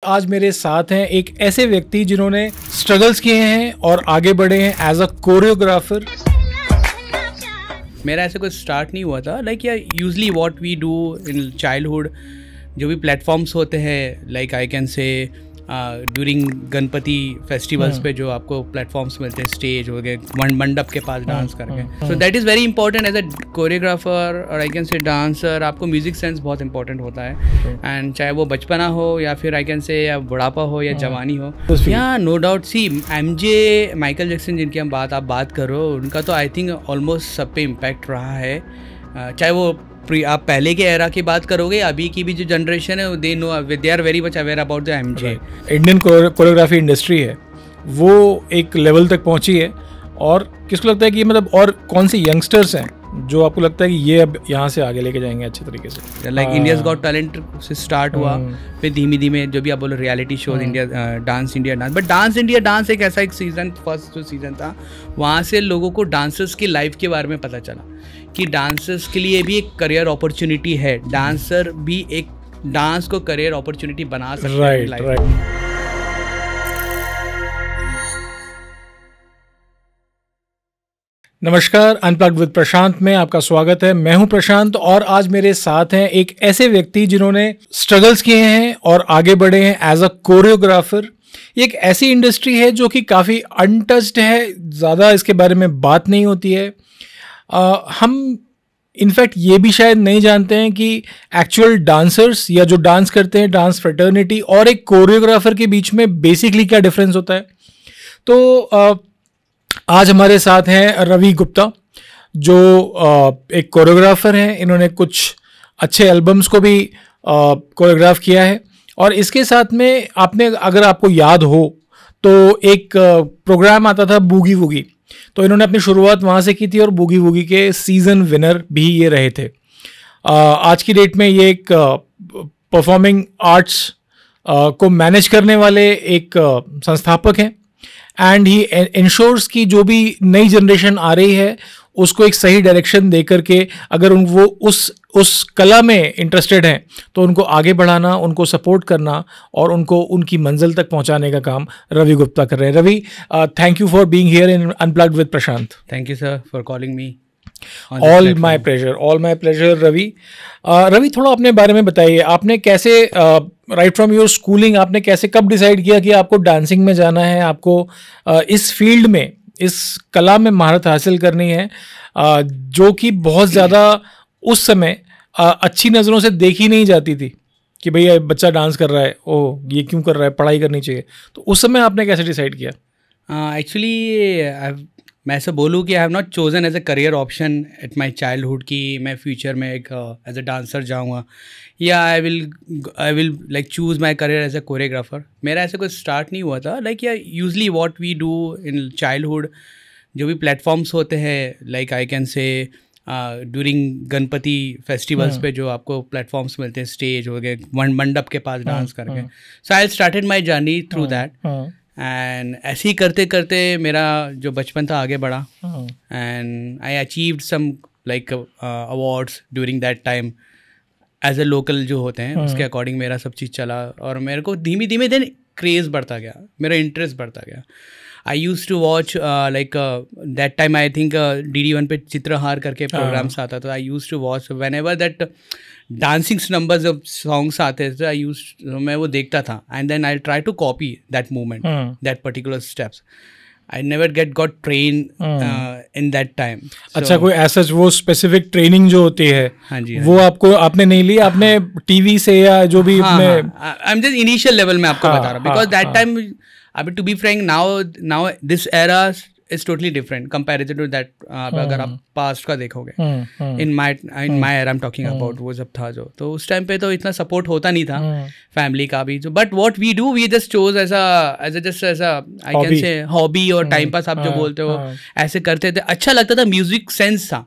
आज मेरे साथ हैं एक ऐसे व्यक्ति जिन्होंने स्ट्रगल्स किए हैं और आगे बढ़े हैं एज अ कोरियोग्राफर। मेरा ऐसे कुछ स्टार्ट नहीं हुआ था लाइक या usually what we do in childhood जो भी प्लेटफॉर्म्स होते हैं like I can say during Ganpati festivals पे जो आपको प्लेटफॉर्म्स मिलते हैं, स्टेज हो गए, मंडप के पास डांस करके, so that is very important as a choreographer और आई कैन से डांसर। आपको म्यूजिक सेंस बहुत इंपॉर्टेंट होता है एंड चाहे वो बचपना हो या फिर आई कैन से या बुढ़ापा हो या जवानी हो, या नो डाउट। सी एमजे, माइकल जैक्सन जिनकी आप बात कर रहे हो, उनका तो आई थिंक ऑलमोस्ट सब पे इम्पैक्ट रहा है। चाहे वो आप पहले के एरा की बात करोगे, अभी की भी जो जनरेशन है they are very much aware about the MJ. Indian choreography industry है वो एक लेवल तक पहुंची है, और किसको लगता है कि मतलब और कौन से यंगस्टर्स हैं जो आपको लगता है कि ये अब यहाँ से आगे लेके जाएंगे अच्छे तरीके से? लाइक इंडियाज गॉट टैलेंट से स्टार्ट हुआ, फिर धीमे धीमे जो भी आप बोलो reality shows, India dance, but dance India dance एक ऐसा एक सीजन, फर्स्ट जो सीजन था, वहाँ से लोगों को डांसर्स की लाइफ के बारे में पता चला कि डांसर्स के लिए भी एक करियर अपॉर्चुनिटी है, डांसर भी एक डांस को करियर अपॉर्चुनिटी बना सकते हैं लाइफ में। नमस्कार, अनप्लग्ड विद प्रशांत में आपका स्वागत है। मैं हूं प्रशांत और आज मेरे साथ हैं एक ऐसे व्यक्ति जिन्होंने स्ट्रगल्स किए हैं और आगे बढ़े हैं एज अ कोरियोग्राफर। ये एक ऐसी इंडस्ट्री है जो कि काफ़ी अनटच्ड है, ज़्यादा इसके बारे में बात नहीं होती है। हम इनफैक्ट ये भी शायद नहीं जानते हैं कि एक्चुअल डांसर्स या जो डांस करते हैं, डांस फ्रेटर्निटी और एक कोरियोग्राफर के बीच में बेसिकली क्या डिफरेंस होता है। तो आज हमारे साथ हैं रवि गुप्ता, जो एक कोरियोग्राफर हैं। इन्होंने कुछ अच्छे एल्बम्स को भी कोरियोग्राफ किया है, और इसके साथ में अगर आपको याद हो तो एक प्रोग्राम आता था बूगी वूगी, तो इन्होंने अपनी शुरुआत वहाँ से की थी और बूगी वूगी के सीजन विनर भी ये रहे थे। आज की डेट में ये एक परफॉर्मिंग आर्ट्स को मैनेज करने वाले एक संस्थापक हैं, एंड ही इंश्योर्स की जो भी नई जनरेशन आ रही है उसको एक सही डायरेक्शन दे करके, अगर वो उस कला में इंटरेस्टेड हैं तो उनको आगे बढ़ाना, उनको सपोर्ट करना और उनको उनकी मंजिल तक पहुंचाने का काम रवि गुप्ता कर रहे हैं। Ravi, thank you for being here in unplugged with Prashant. Thank you sir for calling me. All my pleasure Ravi. Ravi, थोड़ा अपने बारे में बताइए। आपने कैसे राइट फ्रॉम योर स्कूलिंग आपने कैसे, कब डिसाइड किया कि आपको डांसिंग में जाना है, आपको इस फील्ड में, इस कला में महारत हासिल करनी है, जो कि बहुत ज़्यादा उस समय अच्छी नज़रों से देखी नहीं जाती थी कि भैया बच्चा डांस कर रहा है, ओह ये क्यों कर रहा है, पढ़ाई करनी चाहिए। तो उस समय आपने कैसे डिसाइड किया? एक्चुअली मैं ऐसा बोलूँ कि I have not chosen as a career option at my childhood कि मैं फ्यूचर में एक एज अ डांसर जाऊँगा, या I will like choose my career as a choreographer. मेरा ऐसा कुछ स्टार्ट नहीं हुआ था लाइक या usually what we do in childhood जो भी प्लेटफॉर्म्स होते हैं like I can say during Ganpati festivals पे जो आपको प्लेटफॉर्म्स मिलते हैं, स्टेज हो गए, मंडप के पास डांस करके, so I started my journey through that. And ऐसे ही करते करते मेरा जो बचपन था आगे बढ़ा, and I achieved some like awards during that time as a local जो होते हैं, उसके अकॉर्डिंग मेरा सब चीज़ चला, और मेरे को धीमे धीमे देन क्रेज़ बढ़ता गया, मेरा इंटरेस्ट बढ़ता गया। I use to watch like that time I think DD1 पे चित्रहार करके प्रोग्राम्स आता था। I use to watch whenever that dancing numbers जब सॉन्ग्स आते थे, मैं वो देखता था, and then I try to copy that movement, that particular steps. I never got train in that time. अच्छा, कोई ऐसा वो स्पेसिफिक ट्रेनिंग जो होती है, हाँ जी, वो आपने नहीं ली, आपने टीवी से या जो भी? I am just initial level में आपको बता रहा हूँ, बिकॉज दैट टाइम, अभी to be frank, now this era is totally different comparative to that. अगर आप पास्ट का देखोगे, in my era I am talking about, वो जब था जो, तो उस टाइम पे तो इतना सपोर्ट होता नहीं था फैमिली का भी। But what we do, we just chose as a I can say hobby और टाइम पास, आप जो बोलते हो, ऐसे करते थे। अच्छा लगता था, म्यूजिक सेंस था,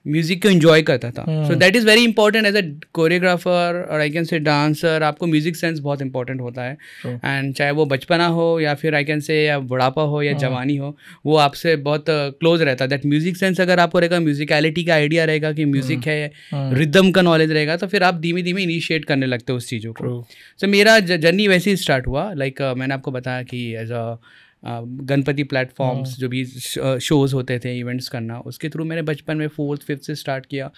म्यूजिक को एंजॉय करता था. So that is very important as a choreographer और आई कैन से डांसर. आपको म्यूजिक सेंस बहुत इंपॉर्टेंट होता है. एंड चाहे वो बचपना हो या फिर आई कैन से या बुढ़ापा हो या जवानी हो, वो आपसे बहुत क्लोज रहता है. दैट म्यूजिक सेंस अगर आपको रहेगा, म्यूजिकलिटी का आइडिया रहेगा कि म्यूजिक है, रिदम का नॉलेज रहेगा, तो फिर आप धीमे धीमे इनिशिएट करने लगते हो उस चीज़ों को. सो मेरा जर्नी वैसे ही स्टार्ट हुआ. लाइक मैंने आपको बताया कि एज अ गणपति प्लेटफॉर्म्स जो भी शोज़ होते थे, इवेंट्स करना, उसके थ्रू मैंने बचपन में 4th 5th से स्टार्ट किया.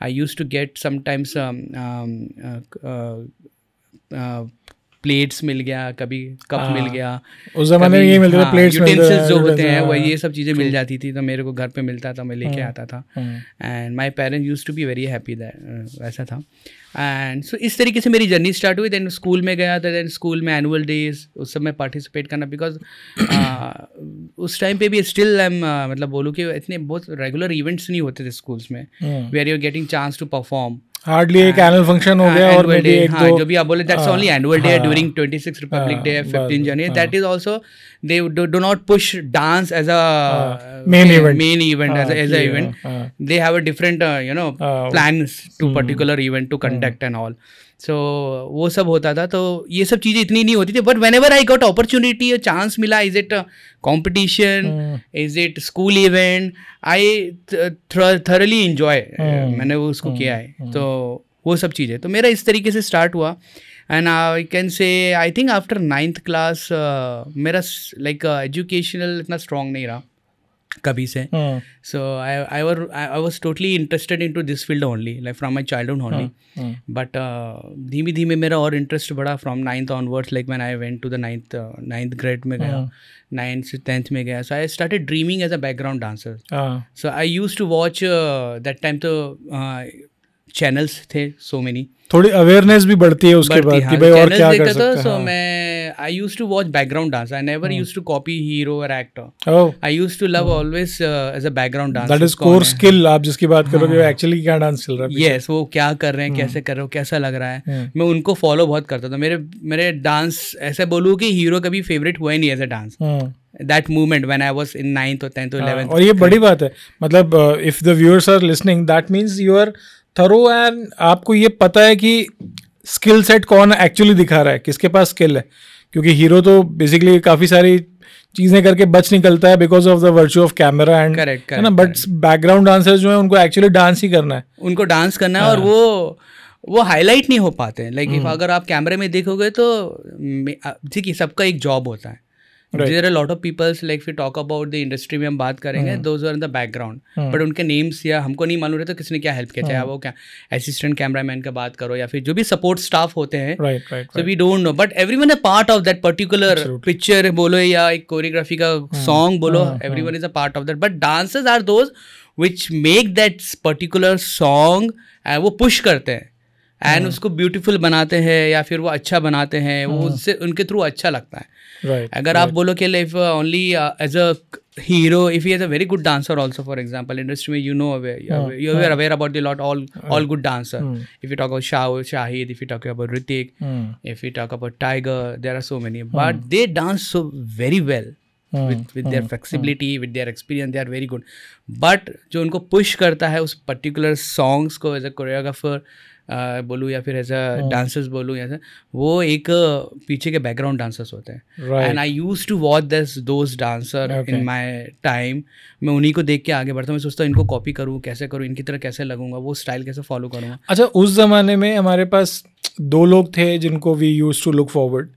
I use to get sometimes plates मिल गया, कभी कप मिल गया. उस ज़माने में ये मिलते थे, प्लेट्स यूटेंसिल्स जो होते हैं वो, ये सब चीज़ें मिल जाती थी. तो मेरे को घर पे मिलता था, मैं लेके आता था. And my parents used to be very happy that वैसा था. एंड सो इस तरीके से मेरी जर्नी स्टार्ट हुई. देन स्कूल में गया था. देन स्कूल में एनुअल डेज, उस सब में पार्टिसिपेट करना. बिकॉज उस टाइम पे भी स्टिल आई एम मतलब बोलूँ कि इतने बहुत रेगुलर इवेंट्स नहीं होते थे स्कूल्स में where you are getting chance to perform. Hardly एक एनुअल फंक्शन हो गया और मे बी एक दो, जो भी आप बोले, that's only annual day during 26 Republic day, 15 January. That is also they do not push dance as a main event as a event. They have a different plans to particular event to conduct and all. So वो सब होता था. तो ये सब चीज़ें इतनी नहीं होती थी. But whenever I got opportunity, chance मिला, is it competition, is it school event, I thoroughly enjoy. मैंने वो उसको किया है. तो वो सब चीज़ें, तो मेरा इस तरीके से स्टार्ट हुआ. And I can say I think after 9th class मेरा लाइक एजुकेशनल इतना स्ट्रॉन्ग नहीं रहा कभी से. So I was totally interested in to this field only, like from my childhood only. But धीमे धीमे मेरा और इंटरेस्ट बढ़ा from 9th onwards. Like when I went to the 9th grade में गया, 9th से 10th में गया. So I started dreaming as a background dancer. So I used to watch that time. तो चैनल्स थे सो मेनी, थोड़ी awareness भी बढ़ती है उसके बाद कि भाई और क्या कर सकते हैं. सो मैं I used to watch background dance. I never used to copy hero और actor. I used to love always as a background dance. That is core skill. आप जिसकी बात करोगे एक्चुअली क्या डांस चल रहा है, यस, वो क्या कर रहे हैं, कैसे कर रहे हो, कैसा लग रहा है, मैं उनको फॉलो बहुत करता था. मेरे डांस ऐसे बोलूँ कि हीरो कभी फेवरेट हुआ ही नहीं as a dance. That movement when I was in 9th or 10th or 11th. और ये बड़ी बात है. मतलब if the viewers are listening, that means you are thorough and आपको ये पता है कि स्किल सेट कौन एक्चुअली दिखा रहा है, किसके पास स्किल है. क्योंकि हीरो तो बेसिकली काफ़ी सारी चीज़ें करके बच निकलता है because of the virtue of camera and, है ना. बट बैकग्राउंड डांसर्स जो है उनको एक्चुअली डांस ही करना है, उनको डांस करना है. और वो हाईलाइट नहीं हो पाते. लाइक अगर आप कैमरे में देखोगे तो ठीक है, सबका एक जॉब होता है. There are a lot of people, like if we talk about the industry में हम बात करेंगे, those are in the background, but उनके names या हमको नहीं मालूम रहता किसने क्या help किया. चाहे वो क्या assistant cameraman का बात करो या फिर जो भी support staff होते हैं, so we don't know, but everyone is part of that particular picture बोलो या एक choreography का song बोलो, everyone is a part of that. But dancers are those which make that particular song वो push करते हैं एंड उसको beautiful बनाते हैं या फिर वो अच्छा बनाते हैं. वो उससे उनके थ्रू अच्छा लगता है. अगर आप बोलो कि if only as a hero, if he is a very good dancer also, for example industry में you are aware about the lot all good dancer. If you talk about Shahid, if you talk about Hrithik, if you talk about Tiger, there are so many, but they dance so very well with their flexibility, with their experience, they are very good. But जो उनको push करता है उस particular songs को as a choreographer बोलूँ या फिर as a dancers बोलूँ, या वो एक पीछे के बैकग्राउंड डांसर्स होते हैं. And I used to watch those dancer in my time. मैं उन्हीं को देख के आगे बढ़ता हूँ. मैं सोचता हूँ इनको कॉपी करूँ, कैसे करूँ, इनकी तरह कैसे लगूंगा, वो स्टाइल कैसे फॉलो करूँगा. अच्छा, उस ज़माने में हमारे पास 2 लोग थे जिनको we used to look forward.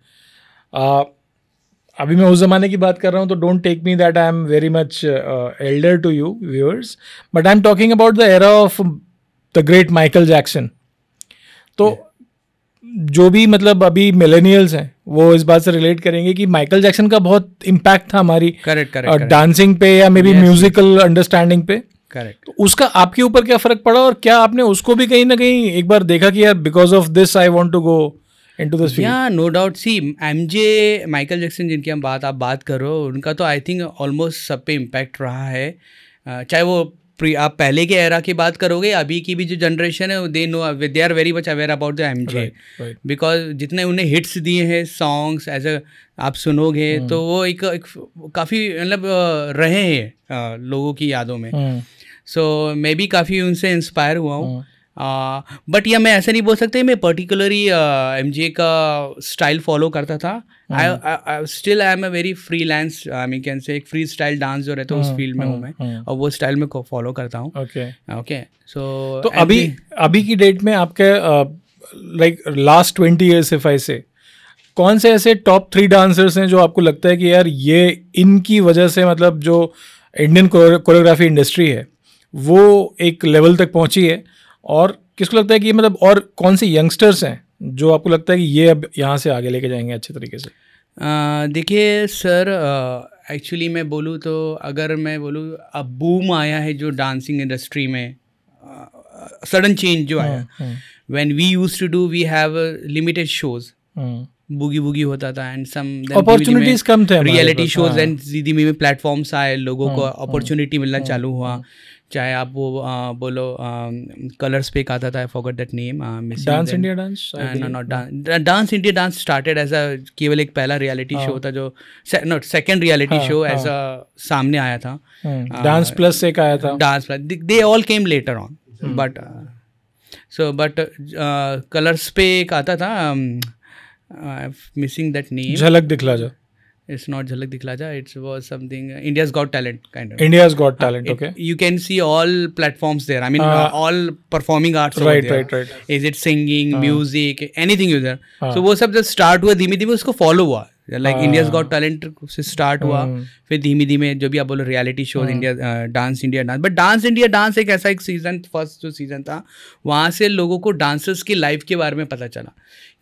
अभी मैं उस ज़माने की बात कर रहा हूँ, तो don't take me that I am very much elder to you viewers, but I am talking about the era of the great Michael Jackson. तो जो भी मतलब अभी मिलेनियल्स हैं वो इस बात से रिलेट करेंगे कि माइकल जैक्सन का बहुत इम्पैक्ट था हमारी डांसिंग पे या मे बी म्यूजिकल अंडरस्टैंडिंग पे. करेक्ट. तो उसका आपके ऊपर क्या फ़र्क पड़ा, और क्या आपने उसको भी कहीं ना कहीं एक बार देखा कि यार because of this I want to go into this field? Yeah, no doubt. See, MJ, Michael Jackson जिनकी आप बात करो, उनका तो आई थिंक ऑलमोस्ट सब पे इम्पैक्ट रहा है. चाहे वो आप पहले के एरा की बात करोगे, अभी की भी जो जनरेशन है they are very much aware about the MJ, because जितने उन्हें हिट्स दिए हैं सॉन्ग्स एज अ आप सुनोगे तो वो एक काफ़ी मतलब रहे हैं लोगों की यादों में. सो मैं भी काफ़ी उनसे इंस्पायर हुआ हूँ। बट या मैं ऐसा नहीं बोल सकता मैं पर्टिकुलरली MJ का स्टाइल फॉलो करता था। I still I am a very freelance, I mean can say एक फ्री स्टाइल डांस जो रहता है उस फील्ड में हूँ मैं, और वो स्टाइल में फॉलो करता हूँ। ओके सो तो अभी की डेट में आपके like last 20 years if I से, कौन से ऐसे टॉप 3 डांसर्स हैं जो आपको लगता है कि यार ये इनकी वजह से मतलब जो इंडियन कोरियोग्राफी इंडस्ट्री है वो एक लेवल तक पहुंची है, और किसको लगता है कि मतलब और कौन से यंगस्टर्स हैं जो आपको लगता है कि ये अब यहाँ से आगे लेके जाएंगे अच्छे तरीके से? देखिए सर, एक्चुअली मैं बोलूँ तो अगर मैं बोलूँ अब बूम आया है जो डांसिंग इंडस्ट्री में, सडन चेंज जो आया, when we used to do we have limited shows, boogie boogie होता था एंड सम अपॉर्चुनिटीज कम थे, रियलिटी शोज एंड धीमे धीमे प्लेटफॉर्म्स आए, लोगों को अपॉर्चुनिटी मिलना चालू हुआ। चाहे आप वो बोलो कलर्स पे एक आता था, I forgot that name, dance India dance, dance India dance started as a केवल एक पहला रियलिटी शो था जो second reality show as a सामने आया था। डांस प्लस एक आया था, dance plus, they all came later on, but Colors पे एक आता था, मिसिंग दैट नेम, झलक दिखला जा। It's not Jhalak Dikhla Ja, it was something India's Got Talent kind of. India's Got Talent, okay. You can see all platforms there. I mean, all performing arts over there. Right. Is it singing, music, anything is there. So वो सब जब start हुआ धीमे धीमे उसको follow हुआ, like India's Got Talent से start हुआ, फिर धीमे धीमे जो भी आप बोलो reality shows, dance India dance, but dance India dance एक ऐसा एक सीजन, फर्स्ट जो सीजन था वहाँ से लोगों को डांसर्स की लाइफ के बारे में पता चला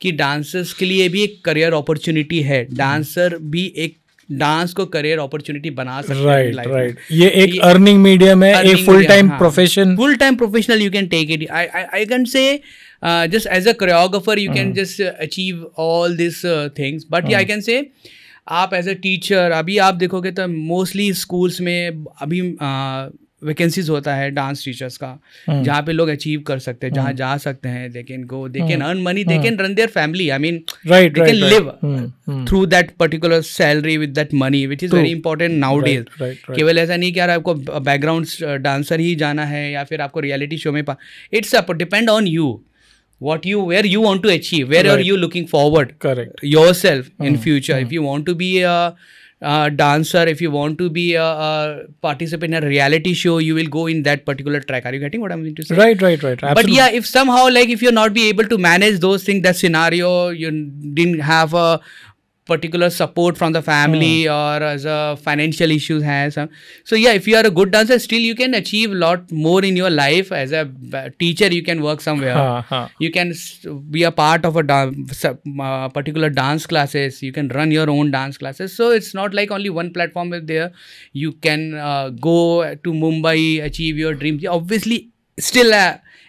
कि डांसर्स के लिए भी एक करियर अपॉर्चुनिटी है, डांसर भी एक डांस को करियर अपॉर्चुनिटी बना सकते हैं। राइट, ये एक अर्निंग मीडियम है, एक full time profession, full time professional, you can take it. I can say just as a choreographer you can just achieve all these things, but yeah, I can say आप as a teacher, अभी आप देखोगे तो mostly schools में अभी vacancies होता है dance teachers का, जहाँ पे लोग अचीव कर सकते हैं, जहाँ जा सकते हैं, they can go, they can earn money, they can run their family, I mean they can live through that particular salary with that money, which is very important now days. केवल ऐसा नहीं कि यार आपको बैकग्राउंड डांसर ही जाना है या फिर आपको रियलिटी शो में, it's depend on you, where you want to achieve, where are you looking forward, correct, yourself in future. If you want to be a dancer, if you want to be a participant in a reality show, you will go in that particular track. Are you getting what I'm going to say? Right. Absolutely. But yeah, if somehow like if you're not be able to manage those things, that scenario, you didn't have a particular support from the family or as a financial issues has, so yeah, if you are a good dancer, still you can achieve a lot more in your life. As a teacher you can work somewhere, you can be a part of a particular dance classes, you can run your own dance classes, so it's not like only one platform is there. You can go to Mumbai, achieve your dreams. Obviously still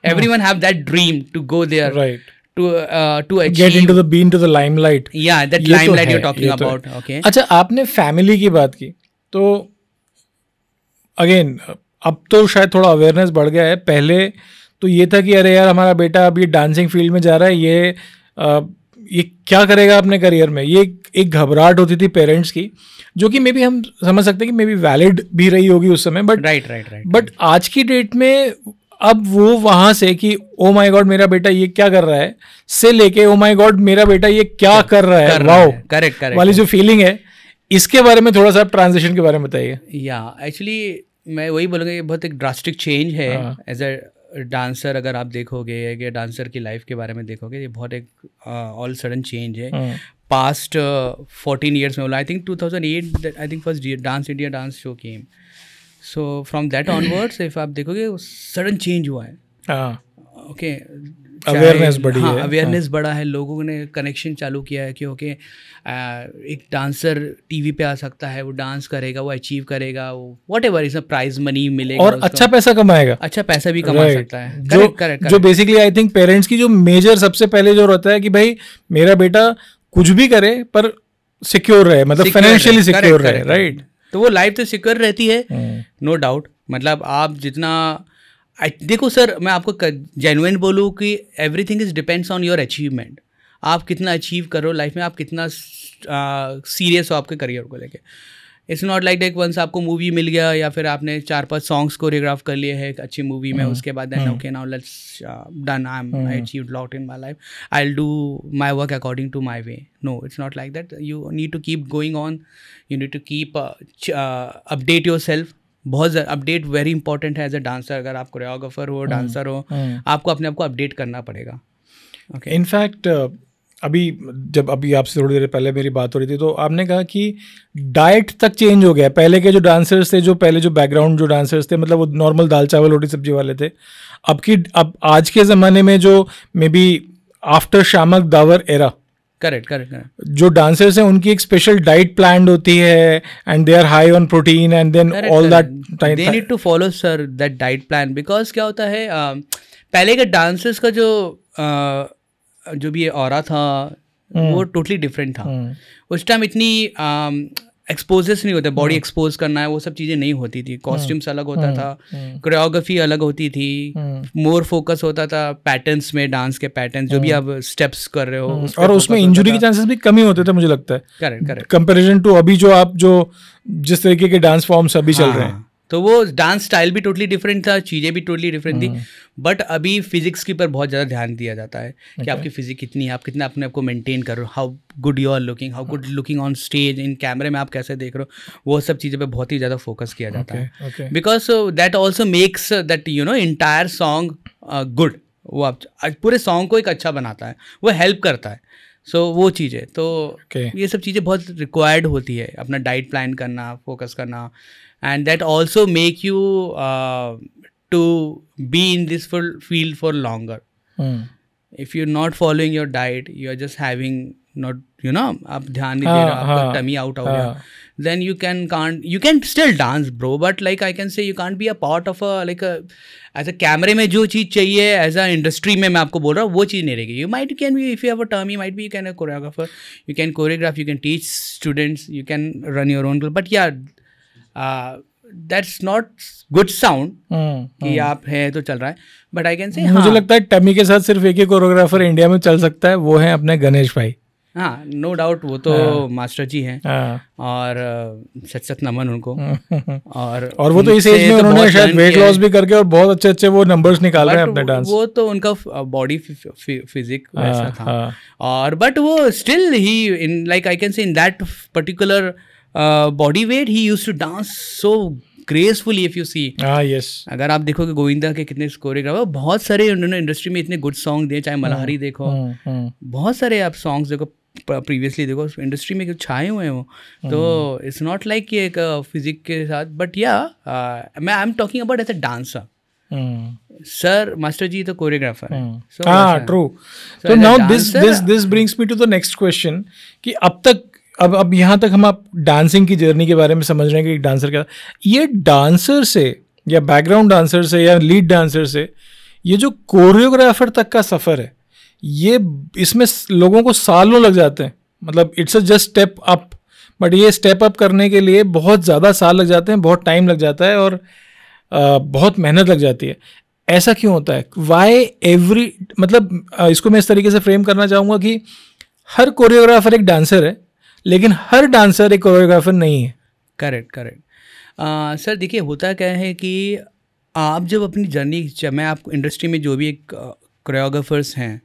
everyone have that dream to go there, right, to achieve, get into the limelight. Yeah, that limelight you're talking about. Okay. अच्छा, आपने family की बात की तो again अब तो शायद थोड़ा अवेयरनेस बढ़ गया है, पहले तो ये था कि अरे यार हमारा बेटा अभी डांसिंग फील्ड में जा रहा है, ये क्या करेगा अपने करियर में, ये एक घबराहट होती थी पेरेंट्स की, जो कि मे बी हम समझ सकते हैं कि मे बी वैलिड भी रही होगी उस समय, बट राइट बट आज की डेट में अब वो वहां से कि ओ माय गॉड मेरा बेटा ये क्या कर रहा है, से लेके ओ माय गॉड मेरा बेटा ये क्या कर रहा है, वाओ, करेक्ट वाली जो फीलिंग है, इसके बारे में थोड़ा सा ट्रांजिशन के बारे में बताइए। या एक्चुअली मैं वही बोलूँगा, ये बहुत एक ड्रास्टिक चेंज है एज अ डांसर। अगर आप देखोगे या डांसर की लाइफ के बारे में देखोगे, ये बहुत एक ऑल सडन चेंज है। पास्ट 14 years में बोला, I think 2008 I think first dance India dance show came, so from that onwards if आप देखोगे सडन चेंज हुआ है। ओके, अवेयरनेस बढ़ी है, अवेयरनेस बढ़ा है, लोगों ने कनेक्शन चालू किया है कि ओके एक डांसर टीवी पे आ सकता है, वो डांस करेगा, वो अचीव करेगा, वो वट एवर इसमें प्राइज मनी मिलेगा और अच्छा पैसा कमाएगा, अच्छा पैसा भी कमा सकता है। करेक्ट, जो बेसिकली आई थिंक पेरेंट्स की जो मेजर सबसे पहले जो रहता है कि भाई मेरा बेटा कुछ भी करे पर सिक्योर रहे, मतलब फाइनेंशियली सिक्योर रहे, राइट। तो वो लाइफ तो सिक्योर रहती है, नो डाउट। मतलब आप जितना देखो सर, मैं आपको जेन्युइन बोलूँ कि everything is depends on your achievement. आप कितना अचीव करो लाइफ में, आप कितना सीरियस हो आपके करियर को लेके। It's not like that once आपको मूवी मिल गया या फिर आपने 4-5 सॉन्ग्स कोरियोग्राफ कर लिए हैं एक अच्छी मूवी में, उसके बाद then okay now let's done, I achieved lot in my life, I will do my work according to my way. No, it's not like that. You need to keep going on, you need to keep update yourself. बहुत update very important है as a dancer. अगर आप choreographer हो, dancer हो, आपको अपने आप को अपडेट करना पड़ेगा. ओके. इनफैक्ट अभी आपसे थोड़ी देर पहले मेरी बात हो रही थी तो आपने कहा कि डाइट तक चेंज हो गया. पहले के जो डांसर्स थे, जो बैकग्राउंड जो डांसर्स थे, मतलब वो नॉर्मल दाल चावल रोटी सब्जी वाले थे. अब आज के ज़माने में जो maybe after Shiamak Davar era, correct, जो डांसर्स हैं उनकी एक स्पेशल डाइट प्लान होती है and they are high on protein and then all that time they need to follow sir that diet plan. Because क्या होता है, पहले के डांसर्स का जो भी ऑरा था वो टोटली डिफरेंट था. उस टाइम इतनी एक्सपोजेस नहीं होते, बॉडी एक्सपोज करना है वो सब चीज़ें नहीं होती थी. कॉस्ट्यूम्स अलग होता था, कोरियोग्राफी अलग होती थी, मोर फोकस होता था पैटर्न्स में, डांस के पैटर्न्स जो भी आप स्टेप्स कर रहे हो और उसमें इंजुरी के चांसेस भी कम ही होते थे मुझे लगता है. करेक्ट कंपैरिजन टू अभी जो जिस तरीके के डांस फॉर्म्स अभी चल रहे हैं. तो वो डांस स्टाइल भी टोटली डिफरेंट था, चीज़ें भी टोटली डिफरेंट थी. बट अभी फिजिक्स के ऊपर बहुत ज़्यादा ध्यान दिया जाता है कि आपकी फिजिक कितनी है, आप कितना अपने आप को मेंटेन कर रहे हो, how good you are looking, how good looking on stage, in कैमरे में आप कैसे देख रहे हो, वो सब चीज़ों पे बहुत ही ज़्यादा फोकस किया जाता है. Because that also makes that entire song good. वो आप पूरे सॉन्ग को एक अच्छा बनाता है, वो हेल्प करता है. सो वो चीज़ है. तो ये सब चीज़ें बहुत रिक्वायर्ड होती है, अपना डाइट प्लान करना, फोकस करना. And that also make you to be in this field for longer. If you're not following your diet, you are just having not, आप ध्यान नहीं दे रहे, आपका tummy out हो गया, then you can still dance bro, but like I can say you can't be a part of as a कैमरे में जो चीज़ चाहिए as a industry में मैं आपको बोल रहा हूँ वो चीज़ नहीं रहेगी. You can be, if you have a tummy, might be you can a choreographer, you can choreograph, you can teach students, you can run your own club, but yeah, that's not good sound कि आप है तो चल रहा है. But I can से मुझे लगता है टमी के साथ सिर्फ एक ही कोरियोग्राफर इंडिया में चल सकता है, वो है अपने गणेश भाई. हाँ, नो डाउट, वो तो मास्टर जी हैं और सच नमन उनको. और वो तो इस एज में उन्होंने शायद वेट लॉस भी करके और बहुत अच्छे वो नंबर्स निकाल रहे हैं अपने डांस. वो तो उनका बॉडी फिजिक वैसा था. और बट वो still he in like I can से in that particular body weight he used to dance so gracefully if you see. Yes. अगर आप देखोगे गोविंदा के कितने कोरियोग्राफर, बहुत सारे उन्होंने इंडस्ट्री में इतने गुड सॉन्ग दिए, चाहे मल्हारी देखो, बहुत सारे आप सॉन्ग्स देखो, प्रीवियसली देखो, इंडस्ट्री में छाए हुए हैं वो. तो इट्स नॉट लाइक कि एक फिजिक के साथ, बट या मैं I am talking about as a dancer. Sir master ji तो कोरियोग्राफर है. ट्रू. तो now this brings me to the next question कि अब यहाँ तक हम आप डांसिंग की जर्नी के बारे में समझ रहे हैं कि एक डांसर का, ये डांसर से या बैकग्राउंड डांसर से या लीड डांसर से ये जो कोरियोग्राफर तक का सफ़र है, ये इसमें लोगों को सालों लग जाते हैं. मतलब it's a just step up, but ये स्टेप अप करने के लिए बहुत ज़्यादा साल लग जाते हैं, बहुत टाइम लग जाता है और बहुत मेहनत लग जाती है. ऐसा क्यों होता है? वाई एवरी, मतलब इसको मैं इस तरीके से फ्रेम करना चाहूँगा कि हर कोरियोग्राफर एक डांसर है, लेकिन हर डांसर एक कोरियोग्राफर नहीं है. करेक्ट. सर देखिए, होता क्या है कि आप जब अपनी जर्नी, मैं आपको इंडस्ट्री में जो भी एक कोरियोग्राफर्स हैं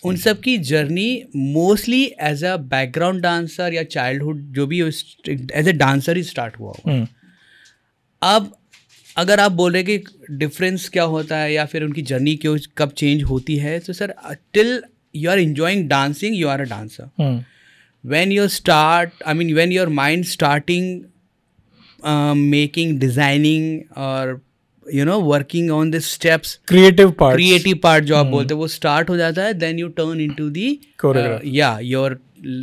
उन सब की journey mostly as a background dancer या चाइल्डहुड जो भी एज ए डांसर ही स्टार्ट हुआ होगा. अब अगर आप बोल रहे कि डिफरेंस क्या होता है या फिर उनकी जर्नी क्यों कब चेंज होती है, तो sir till you are enjoying dancing you are a dancer. When your mind starting making, designing or working on the steps, creative part जो आप बोलते हैं वो start हो जाता है, then you turn into the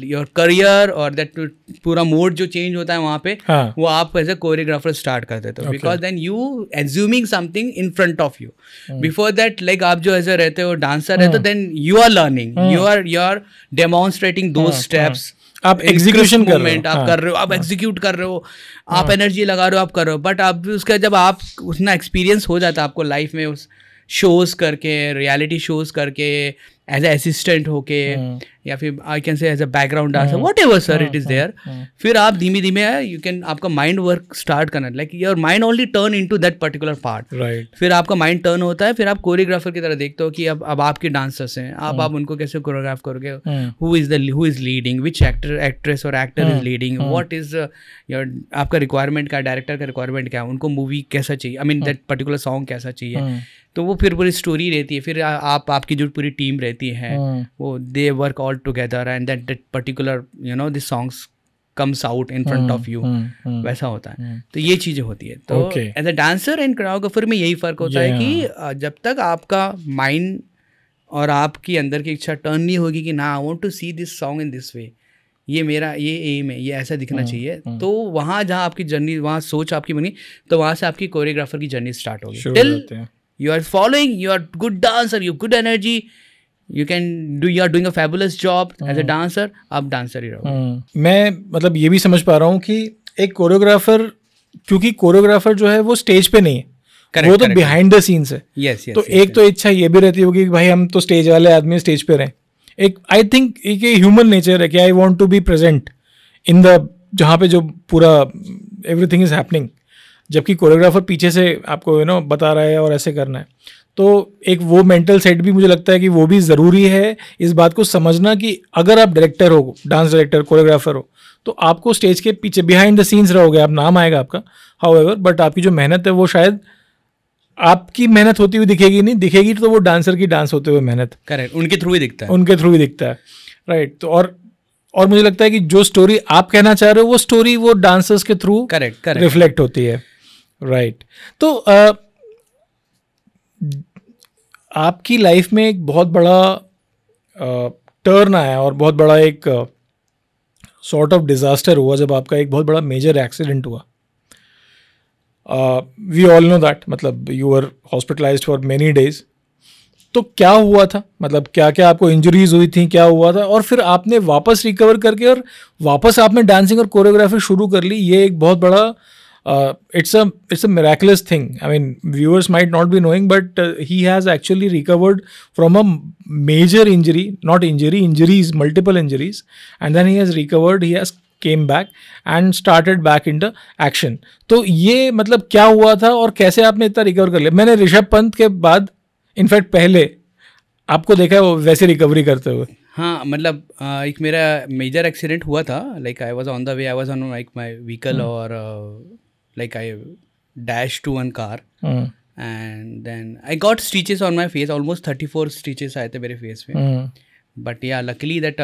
your career और that पूरा मोड जो चेंज होता है वहाँ पे, वो आप एज ए कोरियोग्राफर स्टार्ट कर देते हो. Because then you assuming something in front of you. Before that like आप जो ऐसे रहते हो डांसर रहते हो, then you are learning, you are demonstrating those steps, आप एग्जीक्यूशन कर रहे हो, आप कर रहे हो, आप एग्जीक्यूट कर रहे हो, आप एनर्जी लगा रहे हो, आप कर रहे हो. बट आप उसका जब आप उतना एक्सपीरियंस हो जाता है आपको लाइफ में, उस शोज़ करके, रियलिटी शोज़ करके, एज ए असिस्टेंट होके या फिर I can say as a background dancer, whatever sir it is there, फिर आप धीमे धीमे यू कैन आपका माइंड वर्क स्टार्ट करना, like your mind only turn into that particular part, फिर आपका माइंड टर्न होता है, फिर आप कोरियोग्राफर की तरह देखते हो कि अब आपके डांसर्स हैं, आप उनको कैसे कोरियोग्राफ करोगे, who is leading, which actress और actor is leading, what is your आपका रिक्वायरमेंट क्या, डायरेक्टर का रिक्वायरमेंट क्या है, उनको मूवी कैसा चाहिए, I mean that particular song कैसा चाहिए, तो वो फिर पूरी स्टोरी रहती है, फिर आपकी जो पूरी टीम रहती है वो they work all together and that particular you know this songs comes out in front of you, वैसा होता है। तो ये चीज़ें होती है। तो as a dancer and choreographer में यही फ़र्क होता है कि जब तक आपका माइंड और आपकी अंदर की इच्छा टर्न नहीं होगी कि ना I want to see this song in this way, ये मेरा ये एम है, ये ऐसा दिखना चाहिए, तो वहाँ जहाँ आपकी जर्नी, वहाँ सोच आपकी बनी, तो वहाँ से आपकी कोरियोग्राफर की जर्नी स्टार्ट होगी। Till you are following, you are good dancer, you good energy, you are doing a fabulous job as a dancer, आप डांसर ही रहोगे। मैं मतलब ये भी समझ पा रहा हूँ कि एक कोरियोग्राफर, क्योंकि कोरियोग्राफर जो है वो स्टेज पे नहीं है, correct, वो तो बिहाइंड द सीन्स है। yes, तो एक तो इच्छा ये भी रहती होगी कि भाई हम तो स्टेज वाले आदमी स्टेज पे रहें। एक आई थिंक एक ह्यूमन नेचर है कि I want to be present in the जहाँ पे जो पूरा एवरीथिंग इज हैपनिंग, जबकि कोरियोग्राफर पीछे से आपको बता रहा है और ऐसे करना है। तो एक वो मेंटल सेट भी मुझे लगता है कि वो भी ज़रूरी है, इस बात को समझना कि अगर आप डायरेक्टर हो, डांस डायरेक्टर, कोरियोग्राफर हो, तो आपको स्टेज के पीछे बिहाइंड द सीन्स रहोगे, आप नाम आएगा आपका, हाउएवर, बट आपकी जो मेहनत है वो शायद आपकी मेहनत होती हुई दिखेगी नहीं, दिखेगी तो वो डांसर की डांस होते हुए मेहनत, करेक्ट, उनके थ्रू ही दिखता है, उनके थ्रू ही दिखता है, राइट। तो और मुझे लगता है कि जो स्टोरी आप कहना चाह रहे हो वो स्टोरी वो डांसर्स के थ्रू करेक्ट रिफ्लेक्ट होती है, राइट। तो आपकी लाइफ में एक बहुत बड़ा टर्न आया और बहुत बड़ा एक सॉर्ट ऑफ डिजास्टर हुआ जब आपका एक बहुत बड़ा मेजर एक्सीडेंट हुआ। वी ऑल नो दैट, मतलब you were hospitalised for many days. तो क्या हुआ था, मतलब क्या क्या आपको इंजरीज हुई थी, क्या हुआ था, और फिर आपने वापस रिकवर करके और वापस आपने डांसिंग और कोरियोग्राफी शुरू कर ली। ये एक बहुत बड़ा it's a miraculous thing. I mean, viewers might not be knowing, but he has actually recovered from a major injury, not injuries, multiple injuries, and then he has recovered. He has came back and started back into action. तो ये मतलब क्या हुआ था और कैसे आपने इतना रिकवर कर लिया? मैंने ऋषभ पंत के बाद, इनफैक्ट पहले आपको देखा है वो वैसे रिकवरी करते हुए। हाँ, मतलब एक मेरा मेजर एक्सीडेंट हुआ था, like I was on the way, I was on like my vehicle और like I dashed to one car and then I got stitches on my face, almost 34 stitches आए थे मेरे face में, but yeah, luckily that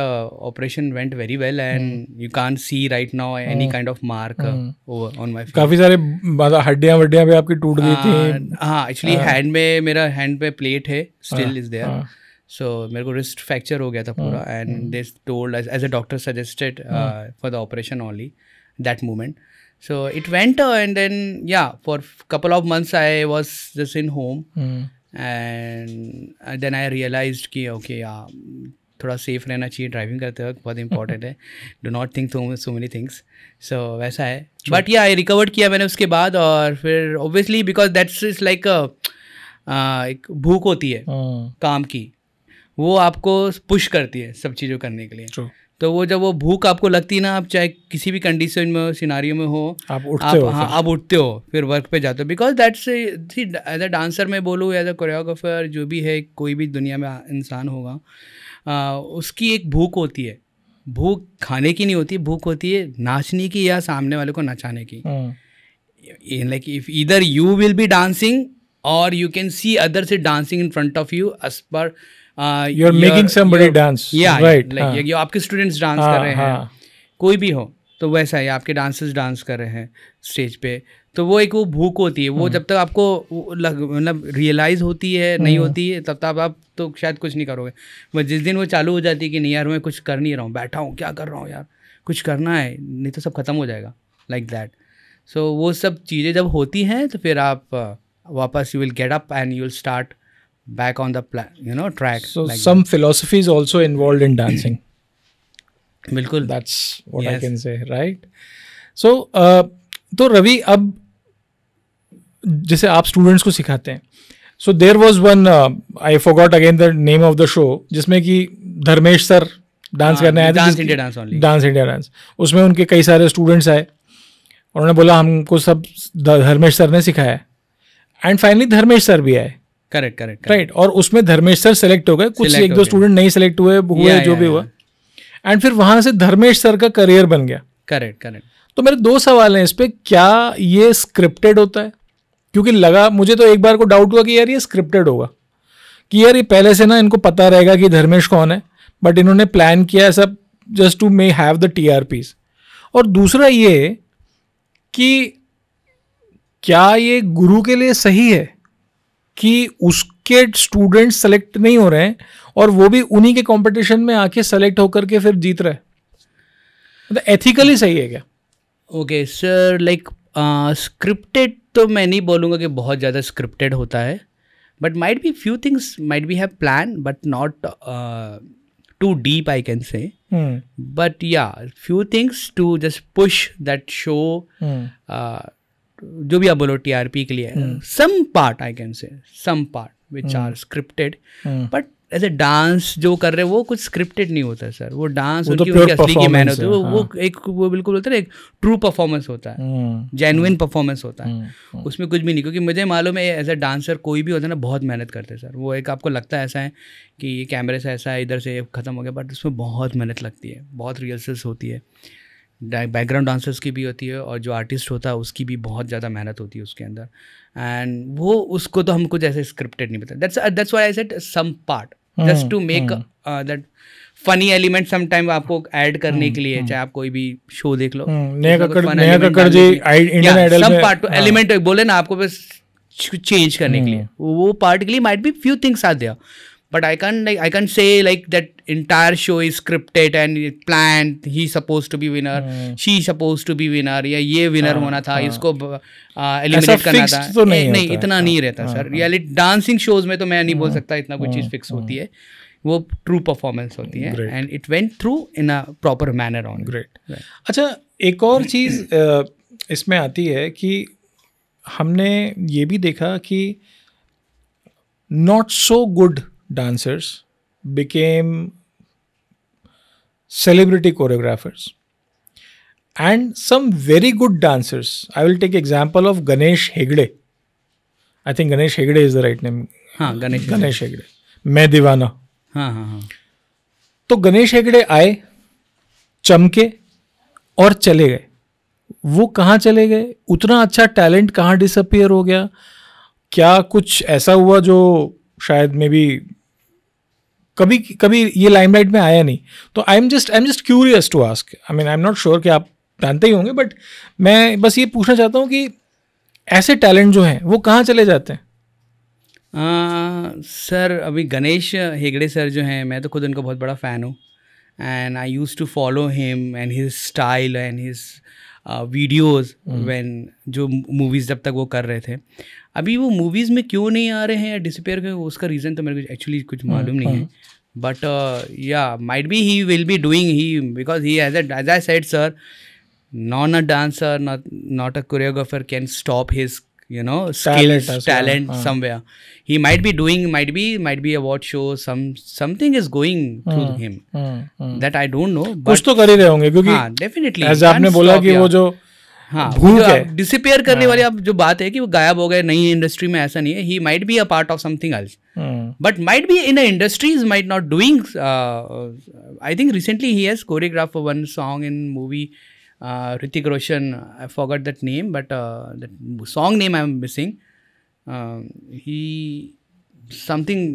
operation went very well and you can't see right now any kind of mark over on my face. काफी सारे हड्डियां भी आपकी टूट गई थी। हाँ, actually hand में, मेरा hand पे plate है, still is there, so मेरे को wrist fracture हो गया था पूरा, and they told as a doctor suggested for the operation only that moment. So it went and then yeah, for couple of months I was just in home and then I realized कि okay यार थोड़ा safe रहना चाहिए driving करते वक्त, बहुत important है, do not think so many things, so वैसा है। but yeah, I recovered किया मैंने उसके बाद, और फिर obviously because that's is like एक भूख होती है काम की, वो आपको पुश करती है सब चीज़ों करने के लिए। True. तो वो जब वो भूख आपको लगती है ना, आप चाहे किसी भी कंडीशन में हो, सिनारियो में हो, आप उठते हो। हाँ, आप उठते हो, फिर वर्क पे जाते हो, because that's as a dancer में बोलूँ, एज अ कोरियोग्राफर, जो भी है, कोई भी दुनिया में इंसान होगा, उसकी एक भूख होती है। भूख खाने की नहीं होती, भूख होती है नाचने की या सामने वाले को नचाने की। Like if either you will be dancing और you can see others dancing in front of you as per you're making somebody dance, right? Like ये आपके students डांस कर रहे हैं, कोई भी हो, तो वैसा है, आपके डांसर्स डांस कर रहे हैं स्टेज पे, तो वो एक वो भूख होती है, वो जब तक आपको मतलब रियलाइज होती है नहीं होती है, तब तक आप तो शायद कुछ नहीं करोगे। बस जिस दिन वो चालू हो जाती है कि नहीं यार मैं कुछ कर नहीं रहा हूँ, बैठा हूँ, क्या कर रहा हूँ यार, कुछ करना है, नहीं तो सब खत्म हो जाएगा, लाइक दैट। सो वो सब चीज़ें जब होती हैं तो फिर आप वापस you will get up and you will start back on the track. So like some philosophy is also involved in dancing. बिल्कुल, that's what I can say, right? So तो रवि, अब जैसे आप स्टूडेंट्स को सिखाते हैं, so there was one, I forgot again the name of the show, जिसमें कि धर्मेश सर डांस करने आए थे, dance India dance only, dance India dance. उसमें उनके कई सारे स्टूडेंट्स आए, उन्होंने बोला हमको सब धर्मेश सर ने सिखाया, एंड फाइनली धर्मेश सर भी आए। करेक्ट करेक्ट राइट, और उसमें धर्मेश सर सेलेक्ट हो गए, कुछ एक दो स्टूडेंट नहीं सेलेक्ट हुए जो भी हुआ, एंड फिर वहां से धर्मेश सर का करियर बन गया। Correct correct. तो मेरे दो सवाल हैं इस पे, क्या ये स्क्रिप्टेड होता है? क्योंकि लगा मुझे तो एक बार को डाउट हुआ कि यार ये स्क्रिप्टेड होगा, कि यार ये पहले से ना इनको पता रहेगा कि धर्मेश कौन है, बट इन्होंने प्लान किया सब just to may have the TRPs। और दूसरा ये कि क्या ये गुरु के लिए सही है कि उसके स्टूडेंट्स सेलेक्ट नहीं हो रहे हैं और वो भी उन्हीं के कंपटीशन में आके सेलेक्ट होकर के फिर जीत रहे हैं? मतलब एथिकली सही है क्या? ओके सर, लाइक स्क्रिप्टेड तो मैं नहीं बोलूँगा कि बहुत ज़्यादा स्क्रिप्टेड होता है, but might be few things might be have plan but not too deep I can say, but yeah few things to just push that show, जो भी आप बोलो TRP के लिए, some part I can say, some part which are scripted, but ऐसे dance जो कर रहे हैं वो कुछ स्क्रिप्टेड नहीं होता है सर। वो डांस उनकी असली की मेहनत होती है, वो एक वो बिल्कुल होता है, एक ट्रू परफॉर्मेंस होता है, जेन्युइन परफॉर्मेंस होता है, उसमें कुछ भी नहीं। क्योंकि मुझे मालूम है एज ए डांसर कोई भी होता है ना, बहुत मेहनत करते हैं सर। वो एक आपको लगता है ऐसा है कि ये कैमरे से ऐसा है, इधर से ख़त्म हो गया, बट उसमें बहुत मेहनत लगती है, बहुत रिहर्सल्स होती है, बैकग्राउंड डांसर्स की भी होती है, और जो आर्टिस्ट होता है उसकी भी बहुत ज़्यादा मेहनत होती है उसके अंदर, एंड वो उसको तो हम कुछ ऐसे स्क्रिप्टेड नहीं पता। That's why I said some part just to make that funny element sometime आपको ऐड करने के लिए, चाहे आप कोई भी शो देख लो, नेहा कक्कड़ जी इंडियन आइडल में पार्ट एलिमेंट बोले ना आपको बस चेंज करने के लिए, वो पार्ट के लिए might be few things are there, but I can't say like that entire show is scripted and planned, he supposed to be winner, she supposed to be winner, या ये winner होना था, इसको eliminate करना था, तो नहीं इतना नहीं रहता सर। रियलिटी डांसिंग शोज में तो मैं नहीं बोल सकता इतना कोई चीज़ फिक्स होती है, वो ट्रू परफॉर्मेंस होती है, and it went through in a proper manner on. Great. अच्छा, एक और चीज़ इसमें आती है कि हमने ये भी देखा कि not so good dancers became celebrity choreographers, and some very good dancers. I will take example of Ganesh Hegde. I think Ganesh Hegde is the right name. हाँ, Ganesh Hegde, मैं दीवाना। हाँ। तो गणेश हेगड़े आए, चमके और चले गए। वो कहाँ चले गए? उतना अच्छा टैलेंट कहाँ डिसअपियर हो गया? क्या कुछ ऐसा हुआ जो शायद मे बी कभी ये लाइमलाइट में आया नहीं? तो I am just curious to ask, I mean I am not sure कि आप जानते ही होंगे, बट मैं बस ये पूछना चाहता हूँ कि ऐसे टैलेंट जो हैं वो कहाँ चले जाते हैं? सर अभी गणेश हेगड़े सर जो हैं, मैं तो खुद उनका बहुत बड़ा फ़ैन हूँ, and I use to follow him and his style and his videos when जो मूवीज़ जब तक वो कर रहे थे। अभी वो मूवीज़ में क्यों नहीं आ रहे हैं या डिसअपियर कर, उसका रीज़न तो मेरे को एक्चुअली कुछ मालूम नहीं है, but yeah might be he will be doing he, because he as I said sir, not a dancer, not a choreographer can stop his skills, talent somewhere. He might be doing, might be award show, something is going through him that I don't know, but कुछ तो कर ही रहे होंगे, क्योंकि definitely as आपने बोला कि वो जो भूख है, डिसअपियर करने वाली आप जो बात है कि वो गायब हो गए, नई इंडस्ट्री में ऐसा नहीं है, he might be a part of something else, but might be in the industries, might not doing I think recently he has choreographed one song in movie Hrithik Roshan, I forgot that name, but that song name I'm missing. He something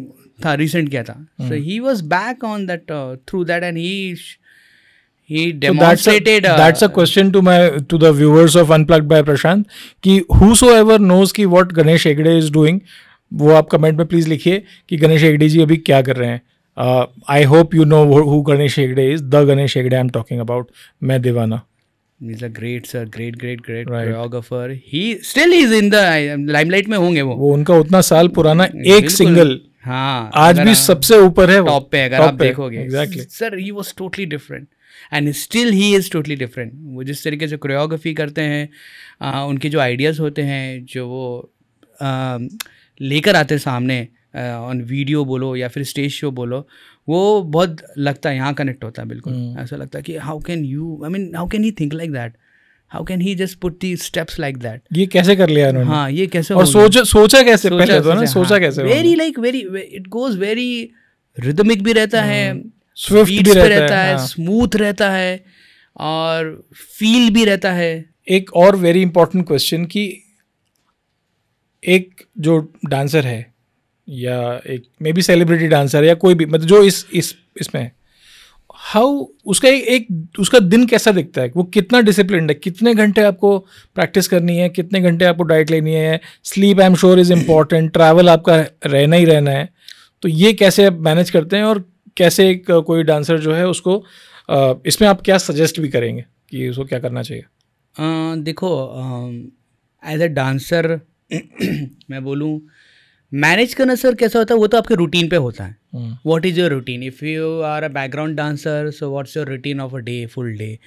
tha recent kiya tha, so he was back on that through that, and he demonstrated. So that's a question to the viewers of Unplugged by Prashant, कि whosoever knows कि what Ganesh Hegde is doing, वो आप comment में please लिखिए कि गणेश हेगड़े जी अभी क्या कर रहे हैं। I hope you know who Ganesh Hegde is, the Ganesh Hegde I'm talking about, मैं दीवाना। He's a great sir, great right. choreographer. He still is in the limelight में होंगे वो उनका उतना साल पुराना एक सिंगल, हाँ, आज भी सबसे ऊपर है, टॉप पे अगर आप देखोगे। Exactly. Sir, he was totally different and still he is totally different. वो जिस तरीके से कोरियोग्राफी करते हैं, उनके जो आइडियाज़ होते हैं, जो वो लेकर आते सामने ऑन वीडियो बोलो या फिर स्टेज शो बोलो, वो बहुत लगता है यहाँ कनेक्ट होता है बिल्कुल। ऐसा लगता है कि how can you, I mean how can he think like that, how can he just put the steps like that, ये कैसे कर लिया उन्होंने? हाँ ये कैसे, और सोचा कैसे पहले तो ना, सोचा कैसे? Very like very, it goes very rhythmic भी रहता है, स्विफ्ट भी रहता है, स्मूथ रहता है और फील भी रहता है। एक और वेरी इंपॉर्टेंट क्वेश्चन कि एक जो डांसर है या एक मे बी सेलिब्रिटी डांसर या कोई भी, मतलब जो इसमें है, हाउ उसका उसका दिन कैसा दिखता है? वो कितना डिसिप्लिन्ड है? कितने घंटे आपको प्रैक्टिस करनी है? कितने घंटे आपको डाइट लेनी है? Sleep I am sure is important, travel आपका रहना ही रहना है, तो ये कैसे आप मैनेज करते हैं? और कैसे एक कोई डांसर जो है उसको इसमें आप क्या सजेस्ट भी करेंगे कि उसको क्या करना चाहिए? देखो एज अ डांसर मैं बोलूँ मैनेज करना सर कैसा होता है, वो तो आपके रूटीन पे होता है। What is your routine? If you are a background dancer, so what's your routine of a day, full day?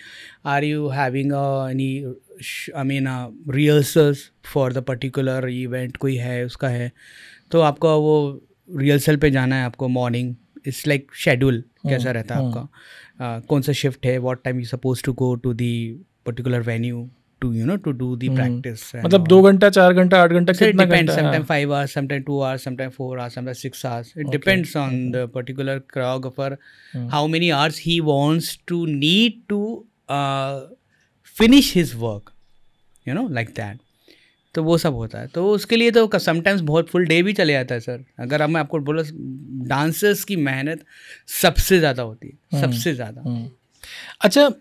Are you having any I mean rehearsals for the particular event, कोई है उसका है तो आपका वो रिहर्सल पे जाना है आपको मॉर्निंग, इट्स लाइक शेड्यूल कैसा रहता है आपका, कौन सा शिफ्ट है, what time you suppose to go to the particular venue to do the practice. मतलब 2 घंटा 4 घंटा 8 घंटा कितना घंटा? Depends, sometimes 5 hours, sometimes 2 hours, sometimes 4 hours, sometimes 6 hours. It depends on the particular choreographer, how many hours he wants to need to finish his work, like that. तो वो सब होता है, तो उसके लिए तो समटाइम्स बहुत फुल डे भी चले जाता है सर। अगर मैं आपको बोला, डांसर्स की मेहनत सबसे ज़्यादा होती है, सबसे ज़्यादा। अच्छा,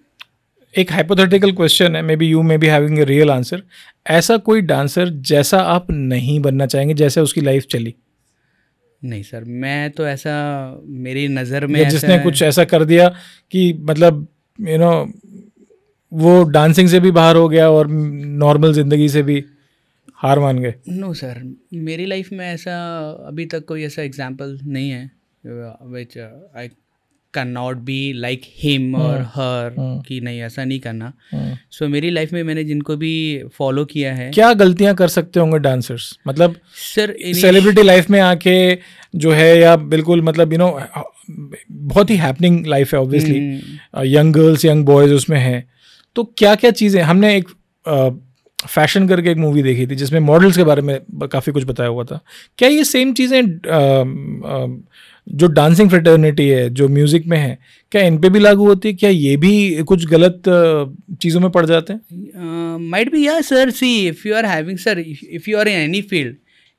एक हाइपोथेटिकल क्वेश्चन है, may be you may be having a real answer. ऐसा कोई डांसर जैसा आप नहीं बनना चाहेंगे, जैसे उसकी लाइफ चली? नहीं सर, मैं तो ऐसा, मेरी नज़र में जिसने कुछ ऐसा कर दिया कि मतलब वो डांसिंग से भी बाहर हो गया और नॉर्मल जिंदगी से भी हार मान गए। नो सर, मेरी लाइफ में ऐसा अभी तक कोई ऐसा एग्जाम्पल नहीं है which I can not be like him or her, कि नहीं ऐसा नहीं करना। सो मेरी लाइफ में मैंने जिनको भी फॉलो किया है। क्या गलतियां कर सकते होंगे डांसर्स, मतलब सर सेलिब्रिटी लाइफ में आके जो है, या बिल्कुल मतलब बहुत ही हैपनिंग लाइफ है obviously, young girls young boys उसमें है, तो क्या क्या चीज़ें? हमने एक फैशन करके एक मूवी देखी थी जिसमें मॉडल्स के बारे में काफ़ी कुछ बताया हुआ था। क्या ये सेम चीज़ें जो डांसिंग फ्रेटर्निटी है, जो म्यूज़िक में है, क्या इन पे भी लागू होती है? क्या ये भी कुछ गलत चीज़ों में पड़ जाते हैं? Might be, yeah sir, see if you are having, sir if you are in any field,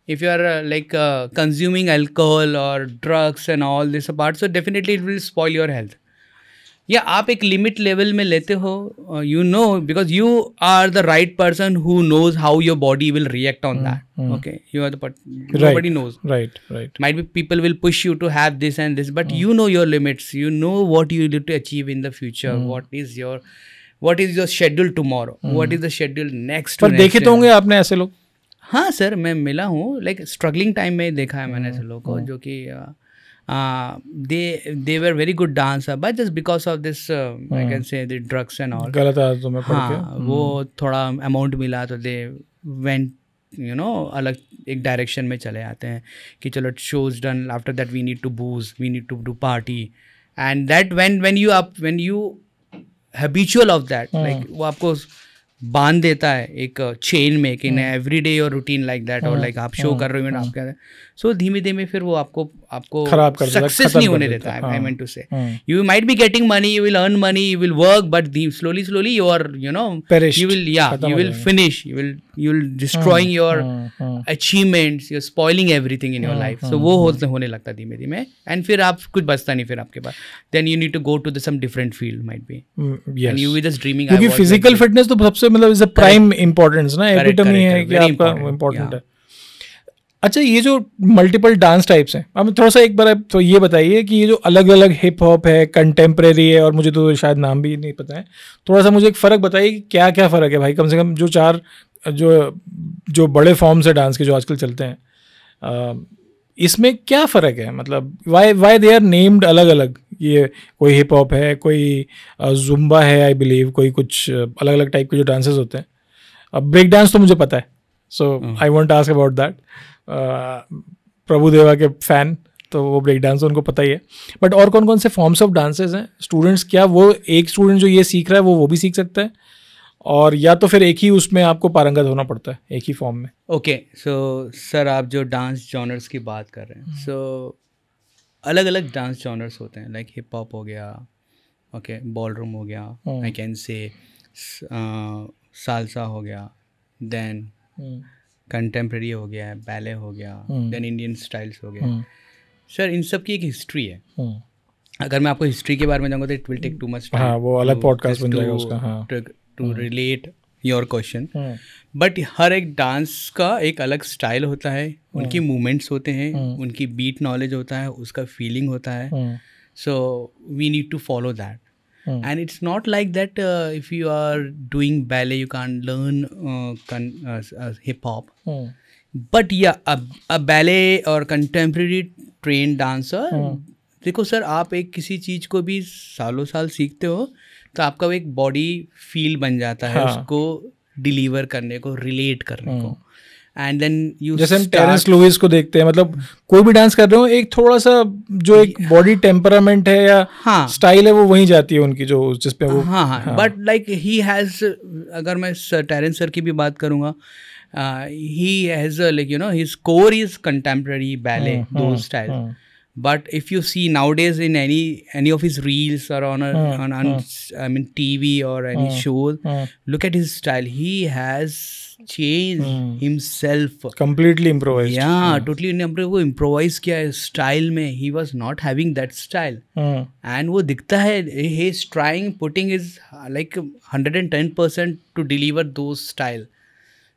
if you are consuming alcohol or drugs and all this apart, so definitely it will spoil your health. या आप एक limit level में लेते हो, because you are the right person who knows how your body will react on that. Okay, you are the nobody knows. Right. Might be people will push you to have this and this, but you know your limits. You know what you need to achieve in the future. What is your schedule tomorrow? What is the schedule next? पर देखे तो होंगे आपने ऐसे लोग? हाँ sir, मैं मिला हूँ, लाइक स्ट्रगलिंग टाइम में देखा है मैंने ऐसे लोगों को, जो कि they were very good dancer, but just because of this I can say the drugs and all, गलत आदतों में पड़ के, वो थोड़ा अमाउंट मिला तो they went अलग एक डायरेक्शन में चले आते हैं कि चलो shows done, after that we need to booze, we need to do party, and that when you habitual of that, like वो आपको बांध देता है एक चेन में कि नहीं, every day your routine like that, और लाइक आप शो कर रहे हो आप क्या, सो धीमे धीमे फिर वो आपको सक्सेस नहीं होने देता है। I mean to say you might be getting money, you will earn money, you will work, but slowly you are you will finish, you will destroying your achievements, you're spoiling everything in your life. So वो होने लगता है धीमे धीमे, and फिर आप कुछ बचता नहीं फिर आपके पास, then you need to go to some different field might be, and you were just dreaming. क्योंकि फिजिकल फिटनेस तो सबसे मतलब इज अ प्राइम इंपॉर्टेंस ना, एपिटमी है कि आपका इम्पोर्टेंट है। अच्छा, ये जो मल्टीपल डांस टाइप्स हैं, अब थोड़ा सा एक बार तो ये बताइए कि ये जो अलग अलग हिप हॉप है, कंटेम्प्रेरी है, और मुझे तो शायद नाम भी नहीं पता है, थोड़ा सा मुझे एक फ़र्क बताइए कि क्या क्या फ़र्क है भाई, कम से कम जो चार जो बड़े फॉर्म्स है डांस के जो आजकल चलते हैं, इसमें क्या फ़र्क है? मतलब वाई दे आर नेम्ड अलग अलग? ये कोई हिप हॉप है, कोई जुम्बा है आई बिलीव, कोई कुछ अलग अलग टाइप के जो डांसेस होते हैं। अब ब्रेक डांस तो मुझे पता है, so I want ask about that. Prabhudeva के फैन, तो वो ब्रेक डांस उनको पता ही है. बट और कौन कौन से फॉर्म्स ऑफ डांसेस हैं स्टूडेंट्स? क्या वो एक स्टूडेंट जो ये सीख रहा है वो भी सीख सकता है, और या तो फिर एक ही उसमें आपको पारंगत होना पड़ता है एक ही फॉर्म में? ओके, सो सर आप जो डांस जॉनर्स की बात कर रहे हैं, सो अलग अलग डांस जॉनर्स होते हैं. लाइक हिप हॉप हो गया, ओके, बॉलरूम हो गया, आई कैन से सालसा हो गया, देन कंटेम्प्रेरी हो गया, बैले हो गया, देन इंडियन स्टाइल्स हो गया. सर इन सब की एक हिस्ट्री है. अगर मैं आपको हिस्ट्री के बारे में जाऊँगा तो it will take too much time. हाँ, वो अलग पॉडकास्ट बन जाएगा उसका. हाँ, to relate your question. But हर एक डांस का एक अलग स्टाइल होता है, उनकी मूवमेंट्स होते हैं, उनकी बीट नॉलेज होता है, उसका फीलिंग होता है. So we need to follow that. And it's not like that if you are doing ballet you can't learn hip hop. But yeah, a ballet or contemporary trained dancer, देखो sir, आप एक किसी चीज़ को भी सालों साल सीखते हो तो आपका वो एक बॉडी फील बन जाता है. हाँ. उसको डिलीवर करने को, रिलेट करने को. एंड देन यू, जैसे हम टेरेंस लुइस को देखते हैं, मतलब कोई भी डांस कर रहे हो, एक थोड़ा सा जो एक बॉडी टेम्परामेंट है या स्टाइल है वो वहीं जाती है उनकी, जो जिस पे वो. हाँ. बट लाइक ही हैज़, अगर मैं टेरेंस सर की भी बात करूँगा, he has like his core is contemporary ballet, those styles. But if you see nowadays in any of his reels or on I mean TV or any shows, look at his style. He has changed himself. Completely improvised. Yeah, totally वो improvise किया है style में. He was not having that style. And वो दिखता है, he is trying, putting his like 110% to deliver those style.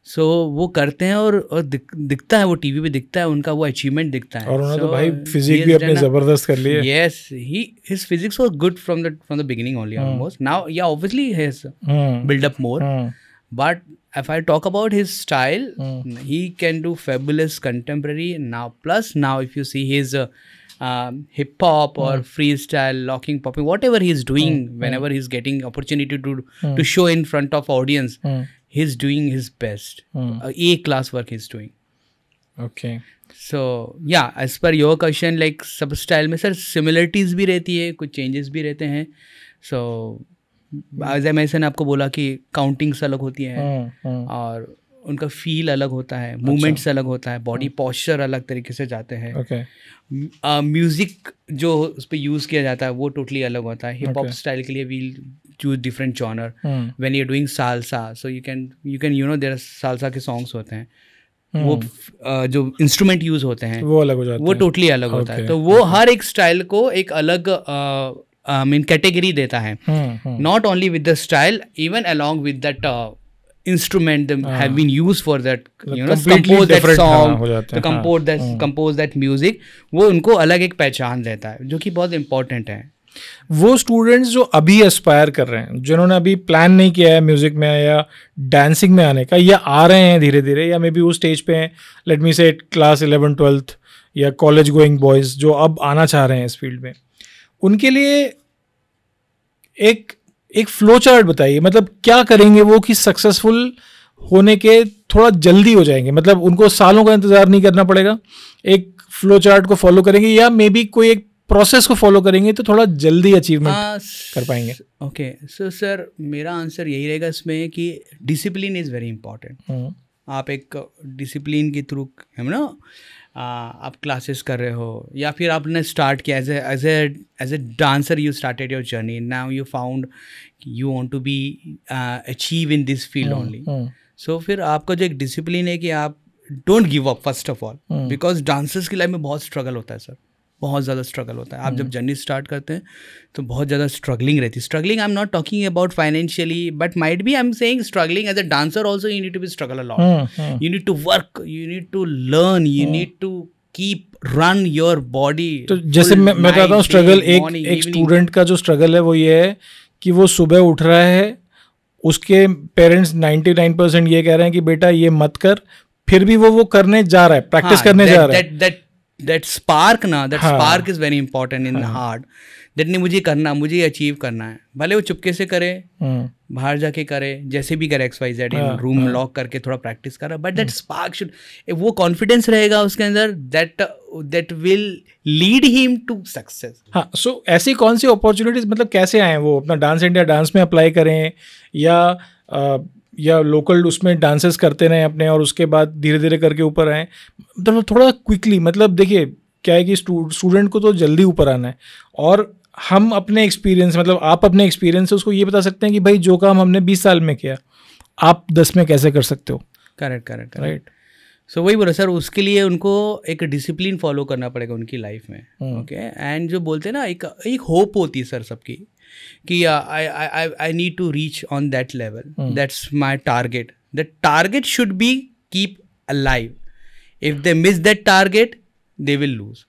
सो वो करते हैं और दिखता है, वो टीवी पे दिखता है, उनका वो अचीवमेंट दिखता है. और उन्होंने तो भाई फिजिक भी अपनी जबरदस्त कर ली है. Yes, his physique was good from the beginning only almost. Now yeah obviously he has build up more, but if I talk about his style, he can do fabulous contemporary now. Plus now if you see his hip hop or freestyle, locking, popping, whatever he's doing, whenever he's getting opportunity to show in front of audience, he's doing his best. A class work he's doing. Okay. So yeah, as per your question, like सब style में sir similarities भी रहती है, कुछ changes भी रहते हैं. So as I mentioned, आपको बोला कि काउंटिंग्स अलग होती हैं और उनका फील अलग होता है, मूवमेंट्स अलग होता है, बॉडी पोस्चर अलग तरीके से जाते हैं. म्यूजिक जो उस पर यूज़ किया जाता है वो टोटली अलग होता है. हिप हॉप स्टाइल के लिए we'll choose different genre. When you're doing salsa, so you can there are salsa के songs होते हैं, वो जो इंस्ट्रूमेंट यूज होते हैं वो अलग हो जाता है, वो टोटली अलग होता है. तो वो हर एक स्टाइल को एक अलग कैटेगरी देता है. Not only with the style, even along with that instrument that have been used for that, compose that song, to compose that music, वो उनको अलग एक पहचान देता है, जो कि बहुत इम्पोर्टेंट है. वो स्टूडेंट्स जो अभी एस्पायर कर रहे हैं, जिन्होंने अभी प्लान नहीं किया है म्यूजिक में या डांसिंग में आने का, या आ रहे हैं धीरे धीरे, या मे बी वो स्टेज पे हैं, लेट मी से क्लास 11th 12th या कॉलेज गोइंग बॉयज़ जो अब आना चाह रहे हैं इस फील्ड में, उनके लिए एक फ्लो चार्ट बताइए. मतलब क्या करेंगे वो कि सक्सेसफुल होने के थोड़ा जल्दी हो जाएंगे? मतलब उनको सालों का इंतजार नहीं करना पड़ेगा, एक फ्लो चार्ट को फॉलो करेंगे, या मे बी कोई एक प्रोसेस को फॉलो करेंगे तो थोड़ा जल्दी अचीवमेंट कर पाएंगे? ओके, सो सर मेरा आंसर यही रहेगा इसमें कि डिसिप्लिन इज़ वेरी इंपॉर्टेंट. आप एक डिसिप्लिन के थ्रू आप क्लासेस कर रहे हो, या फिर आपने स्टार्ट किया as a dancer, you started your journey, now you found you want to be achieve in this field only. So फिर आपका जो एक डिसिप्लिन है कि आप don't give up first of all, because dancers की लाइफ में बहुत स्ट्रगल होता है सर, बहुत ज़्यादा स्ट्रगल होता है. आप जब जर्नी स्टार्ट करते हैं तो बहुत ज़्यादा स्ट्रगलिंग रहती है. Struggling I am not talking about financially, but might be I am saying struggling as a dancer also. You need to be struggle a lot, you need to work, you need to learn, you need to keep run your body. तो जैसे मैं बताता हूँ struggle, एक student का जो struggle है वो ये है कि वो सुबह उठ रहा है, उसके पेरेंट्स 99% ये कह रहे हैं कि बेटा ये मत कर, फिर भी वो करने जा रहा है, प्रैक्टिस करने जा रहा है. that spark is very important in the heart, that नहीं मुझे करना, मुझे अचीव करना है, भले वो चुपके से करे, बाहर जाके करे, जैसे भी करे XYZ, रूम लॉक करके थोड़ा प्रैक्टिस करा, बट दैट स्पार्क शुड, वो कॉन्फिडेंस रहेगा उसके अंदर, that will lead him to success. हाँ, सो ऐसी कौन सी अपॉर्चुनिटीज, मतलब कैसे आए वो अपना डांस इंडिया डांस में अप्लाई करें, या लोकल उसमें डांसेस करते रहें अपने, और उसके बाद धीरे धीरे करके ऊपर आए, मतलब थोड़ा क्विकली, मतलब देखिए क्या है कि स्टूडेंट को तो जल्दी ऊपर आना है, और हम अपने एक्सपीरियंस, मतलब आप अपने एक्सपीरियंस से उसको ये बता सकते हैं कि भाई जो काम हमने 20 साल में किया आप 10 में कैसे कर सकते हो। Correct right. सो वही बोला सर, उसके लिए उनको एक डिसिप्लिन फॉलो करना पड़ेगा उनकी लाइफ में। ओके, एंड जो बोलते हैं ना, एक होप होती है सर सबकी कि I need to reach on that level, that's my target, that target should be keep alive, if they miss that target they will lose.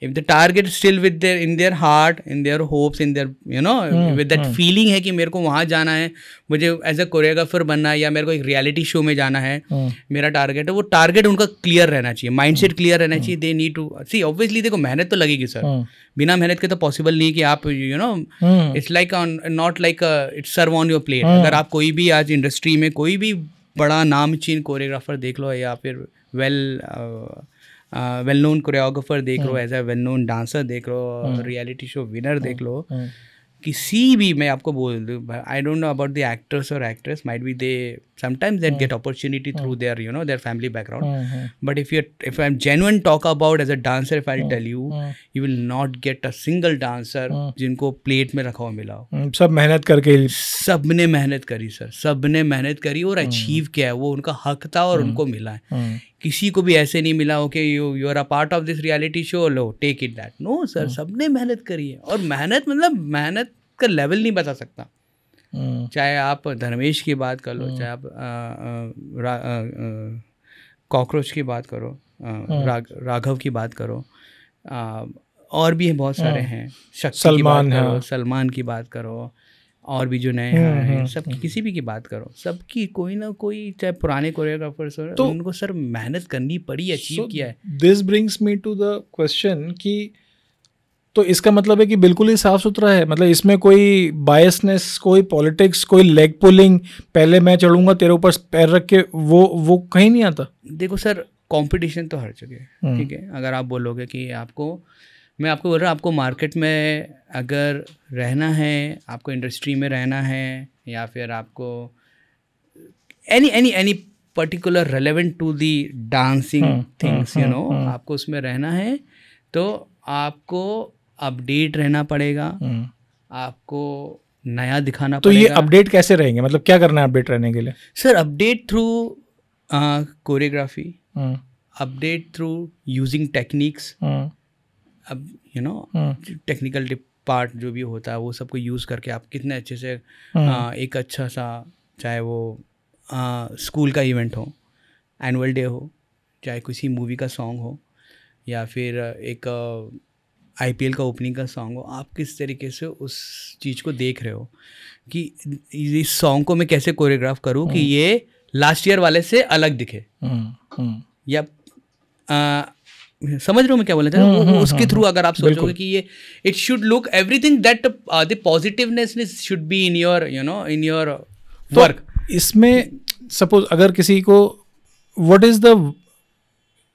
If the target is still with their, in their heart, in their hopes, in their, you know, with that feeling है कि मेरे को वहाँ जाना है, मुझे as a choreographer बनना है, या मेरे को एक रियलिटी शो में जाना है, मेरा टारगेट है, वो टारगेट उनका क्लियर रहना चाहिए, माइंडसेट क्लियर रहना चाहिए। They need to see, obviously देखो मेहनत तो लगेगी सर, बिना मेहनत के तो पॉसिबल नहीं कि आप you know, it's like not like it's serve on your plate. अगर आप कोई भी आज इंडस्ट्री में कोई भी बड़ा नामचीन कोरियोग्राफर देख लो, या फिर वेल नोन कोरियोग्राफर देख लो, as a well known dancer देख लो, रियलिटी शो विनर देख लो, किसी भी, मैं आपको बोल दूँ, I don't know about the actors और actress, might be they sometimes they get opportunity through their, you know, their family background, but if I'm genuine talk about as a dancer, if I'll tell you, you will not get a single dancer जिनको plate में रखा हुआ मिला हो। सब मेहनत करके, सबने मेहनत करी सर, सबने मेहनत करी और अचीव किया है, वो उनका हक था और उनको मिला है। किसी को भी ऐसे नहीं मिला हो कि you are a part of this reality show, लो take it that, no sir, सबने मेहनत करी है, और मेहनत मतलब मेहनत का लेवल नहीं बता सकता। चाहे आप धर्मेश की बात कर लो, चाहे आप कॉकरोच की बात करो, राघव की बात करो, और भी बहुत सारे हैं, शक्ति की बात करो, सलमान की बात करो, और भी जो नए हैं, सब किसी भी की बात करो, सबकी कोई ना कोई, चाहे पुराने कोरियोग्राफर्स हो, तो उनको सर मेहनत करनी पड़ी, अचीव किया है। This brings me to the question कि तो इसका मतलब है कि बिल्कुल ही साफ सुथरा है, मतलब इसमें कोई बायसनेस, कोई पॉलिटिक्स, कोई लेग पुलिंग, पहले मैं चढ़ूंगा तेरे ऊपर पैर रख के, वो कहीं नहीं आता। देखो सर, कंपटीशन तो हर जगह, ठीक है। अगर आप बोलोगे कि मैं आपको बोल रहा हूँ, आपको मार्केट में अगर रहना है, आपको इंडस्ट्री में रहना है, या फिर आपको any particular relevant to the dancing things, you know, आपको उसमें रहना है, तो आपको अपडेट रहना पड़ेगा, आपको नया दिखाना पड़ेगा। तो ये अपडेट कैसे रहेंगे, मतलब क्या करना है अपडेट रहने के लिए? Sir update through choreography, update through using techniques, अब यू नो टेक्निकल पार्ट जो भी होता है वो सबको यूज़ करके आप कितने अच्छे से एक अच्छा सा, चाहे वो स्कूल का इवेंट हो, एनुअल डे हो, चाहे किसी मूवी का सॉन्ग हो, या फिर एक IPL का ओपनिंग का सॉन्ग हो, आप किस तरीके से उस चीज़ को देख रहे हो कि इस सॉन्ग को मैं कैसे कोरियोग्राफ करूँ कि ये लास्ट ईयर वाले से अलग दिखे, या समझ रहे हो मैं क्या बोला था? उसके थ्रू अगर आप सोचोगे कि ये it should look everything that the positiveness should be in your, you know, in your work. इसमें सपोज अगर किसी को, what is the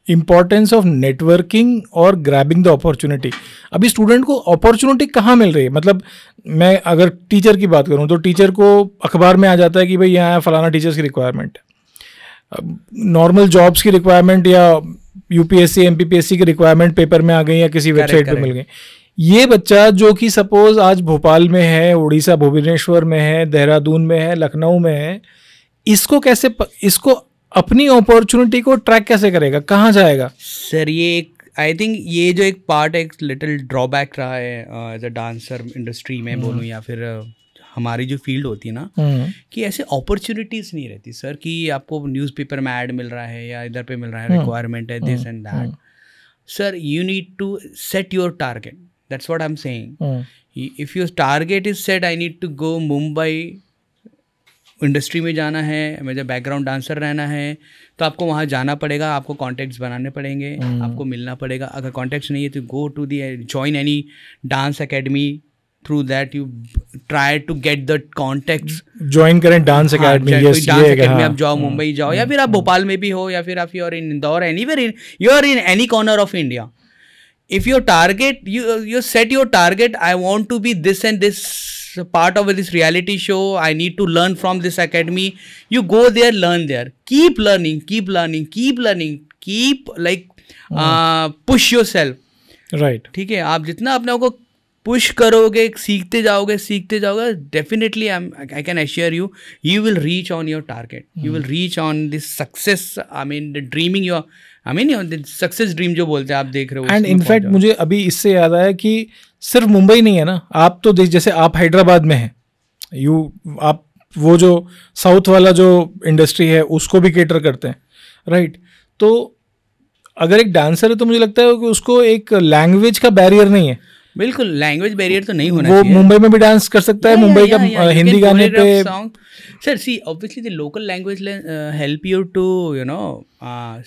importance of networking और ग्रैबिंग द अपॉर्चुनिटी? अभी स्टूडेंट को अपॉर्चुनिटी कहाँ मिल रही है? मतलब मैं अगर टीचर की बात करूँ तो टीचर को अखबार में आ जाता है कि भाई यहाँ फलाना टीचर्स की रिक्वायरमेंट है, नॉर्मल जॉब्स की रिक्वायरमेंट या UPSC MPPSC की रिक्वायरमेंट पेपर में आ गई या किसी वेबसाइट पे मिल गई। ये बच्चा जो कि सपोज आज भोपाल में है, उड़ीसा भुवनेश्वर में है, देहरादून में है, लखनऊ में है, इसको अपनी अपॉर्चुनिटी को ट्रैक कैसे करेगा, कहाँ जाएगा? सर ये एक, आई थिंक ये जो एक पार्ट, एक लिटिल ड्रॉबैक रहा है एज अ डांसर इंडस्ट्री में बोलूँ, या फिर हमारी जो फील्ड होती है ना, कि ऐसे अपॉर्चुनिटीज़ नहीं रहती सर, कि आपको न्यूज़पेपर में ऐड मिल रहा है या इधर पे मिल रहा है, रिक्वायरमेंट है this and that. Sir you need to set your target, that's what I am saying. If your target is set, I need to go Mumbai, industry में जाना है, मुझे बैकग्राउंड डांसर रहना है, तो आपको वहाँ जाना पड़ेगा, आपको कॉन्टैक्ट्स बनाने पड़ेंगे, आपको मिलना पड़ेगा। अगर कॉन्टैक्ट्स नहीं है तो go to the, join any dance academy, through that you try to get the context. Join करें डांस एकेडमी, कोई डांस एकेडमी आप जाओ, मुंबई जाओ, या फिर आप भोपाल में भी हो, या फिर आप you are in Indore, anywhere in you are in any corner of India. If your target, you set your target, I want to be this and this part of this reality show, I need to learn from this academy. You go there, learn there. Keep learning, keep learning, keep learning, keep like push yourself. Right. ठीक है, आप जितना अपने को push करोगे, सीखते जाओगे, definitely I can assure you, you will reach on your target. You will reach on this success. I mean, the dreaming your, I mean, the success dream जो बोलते हैं, आप देख रहे हो. एंड इनफैक्ट मुझे अभी इससे याद आया कि सिर्फ मुंबई नहीं है ना, आप तो जैसे आप हैदराबाद में हैं, आप वो जो साउथ वाला जो इंडस्ट्री है उसको भी केटर करते हैं, राइट. तो अगर एक डांसर है तो मुझे लगता है कि उसको एक लैंग्वेज का बैरियर नहीं है. बिल्कुल, लैंग्वेज बैरियर तो नहीं होना वो चाहिए. मुंबई में भी डांस कर सकता है, मुंबई का हिंदी गाने पे. Sir see obviously the local language help you to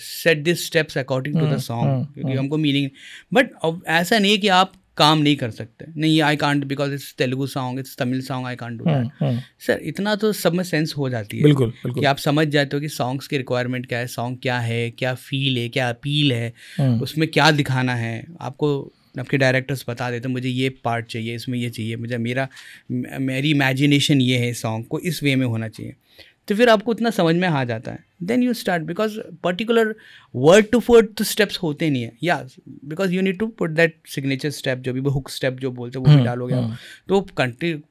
set this steps according to the song, क्योंकि हमको मीनिंग. बट ऐसा नहीं है कि आप काम नहीं कर सकते. नहीं, I can't because it's Telugu song, it's Tamil song, I can't do that. Sir इतना तो सब में सेंस हो जाती है. बिल्कुल, कि आप समझ जाते हो कि सॉन्ग्स की रिक्वायरमेंट क्या है, सॉन्ग क्या है, क्या फील है, क्या अपील है, उसमें क्या दिखाना है. आपको आपके डायरेक्टर्स बता देते मुझे ये पार्ट चाहिए, इसमें ये चाहिए, मुझे मेरी इमेजिनेशन ये है, सॉन्ग को इस वे में होना चाहिए. तो फिर आपको उतना समझ में आ जाता है. Then you start, because particular word to word तो स्टेप्स होते नहीं है. या because you need to put that signature step, जो भी वो हुक स्टेप जो बोलते हैं वो भी डालोगे आप, तो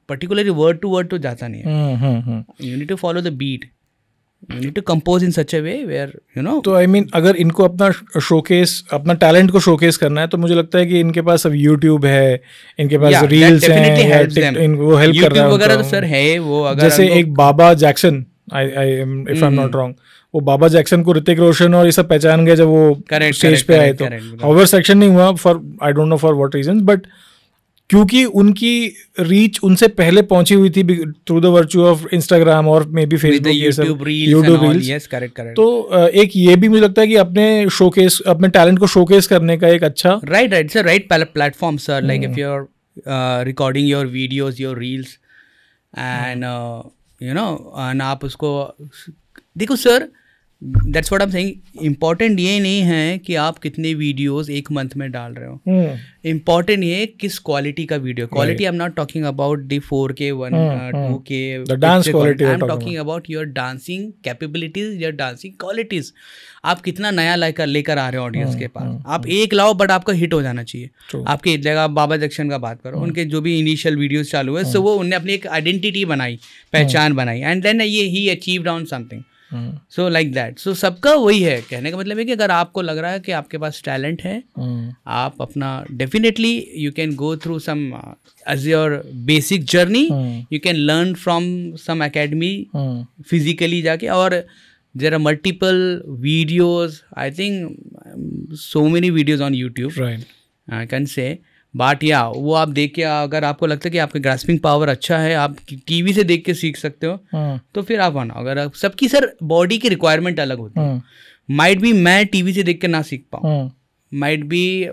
पर्टिकुलरली वर्ड टू वर्ड तो जाता नहीं है. You need to follow the beat, you need to compose in such a way where you know. तो I mean, अगर इनको अपना शोकेस, अपना टैलेंट को शोकेस करना है, तो मुझे लगता है कि इनके पास अब YouTube है, इनके पास रील्स हैं, इनको हेल्प कर रहा है. वगैरह तो सर है वो. अगर जैसे एक बाबा Jackson, if I'm not wrong, वो बाबा जैक्सन को ऋतिक रोशन और ये सब पहचान गए जब वो स्टेज पे आए. तो हाउएवर सेक्शन नहीं हुआ for I don't know for what reasons, but क्योंकि उनकी रीच उनसे पहले पहुंची हुई थी through the virtue of Instagram और मे बी फेसबुक, ये सब यूट्यूब रील्स. तो एक ये भी मुझे लगता है कि अपने टैलेंट को शोकेस करने का एक अच्छा right sir, right platform sir. Like if you are recording your videos, your reels, and you know, and आप उसको देखो sir, that's what I am saying. Important ये नहीं है कि आप कितने वीडियोस एक मंथ में डाल रहे हो. इम्पॉर्टेंट ये किस क्वालिटी का video. Quality I am not talking about the 4K 2K dance quality. I am talking about your dancing capabilities, your dancing qualities. आप कितना नया लेकर आ रहे हो ऑडियंस के पास. आप एक लाओ बट आपका हिट हो जाना चाहिए. आपके जगह बाबा जैक्सन का बात करो, उनके जो भी इनिशियल वीडियोस चालू है, सो वो उनने अपनी एक आइडेंटिटी बनाई, पहचान बनाई, एंड देन ये he achieved on something. So like that. So सबका वही है. कहने का मतलब है कि अगर आपको लग रहा है कि आपके पास टैलेंट है, आप अपना definitely you can go through some as your basic journey. You can learn from some academy physically जाके, और there are multiple videos. I think so many videos on YouTube, I can say. But या वो आप देख के, अगर आपको लगता है कि आपका ग्रास्पिंग पावर अच्छा है, आप टीवी से देख के सीख सकते हो, तो फिर आप आना. अगर आप सबकी सर बॉडी की रिक्वायरमेंट अलग होती है. माइट बी मैं टीवी से देख के ना सीख पाऊँ, might be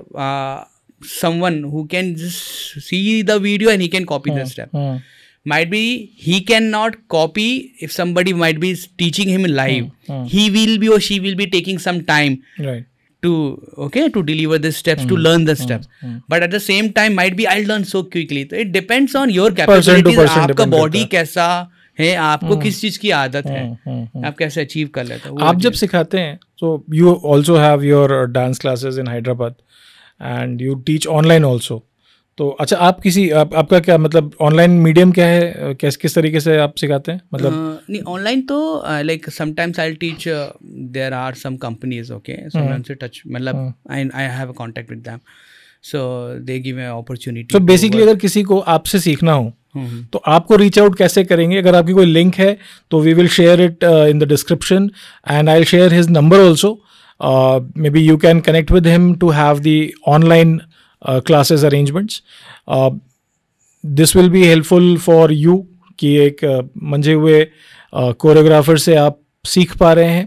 someone who can just see the video and he can copy the step. Might be he cannot copy if somebody might be teaching him live. He will be or she will be taking some time. Right. To deliver the steps, to learn the steps. But at the same time might be I'll learn so quickly. So it depends on your capabilities. आपका body कैसा है, आपको किस चीज की आदत है, आप कैसे अचीव कर लेते हो. आप जब सिखाते हैं, so you also have your dance classes in Hyderabad and you teach online also. तो अच्छा, आपका क्या मतलब ऑनलाइन मीडियम क्या है, किस तरीके से आप सिखाते हैं? मतलब नहीं, ऑनलाइन तो like sometimes I will teach, there are some companies, okay, so मैं उनसे टच, मतलब I have a contact with them, so they give me opportunity. So basically अगर किसी को आपसे सीखना हो तो आपको रीच आउट कैसे करेंगे? अगर आपकी कोई लिंक है तो we will share it in the description and I will share his number also. Maybe you can connect with him to have the online classes arrangements. This will be helpful for you कि एक मंझे हुए choreographer से आप सीख पा रहे हैं.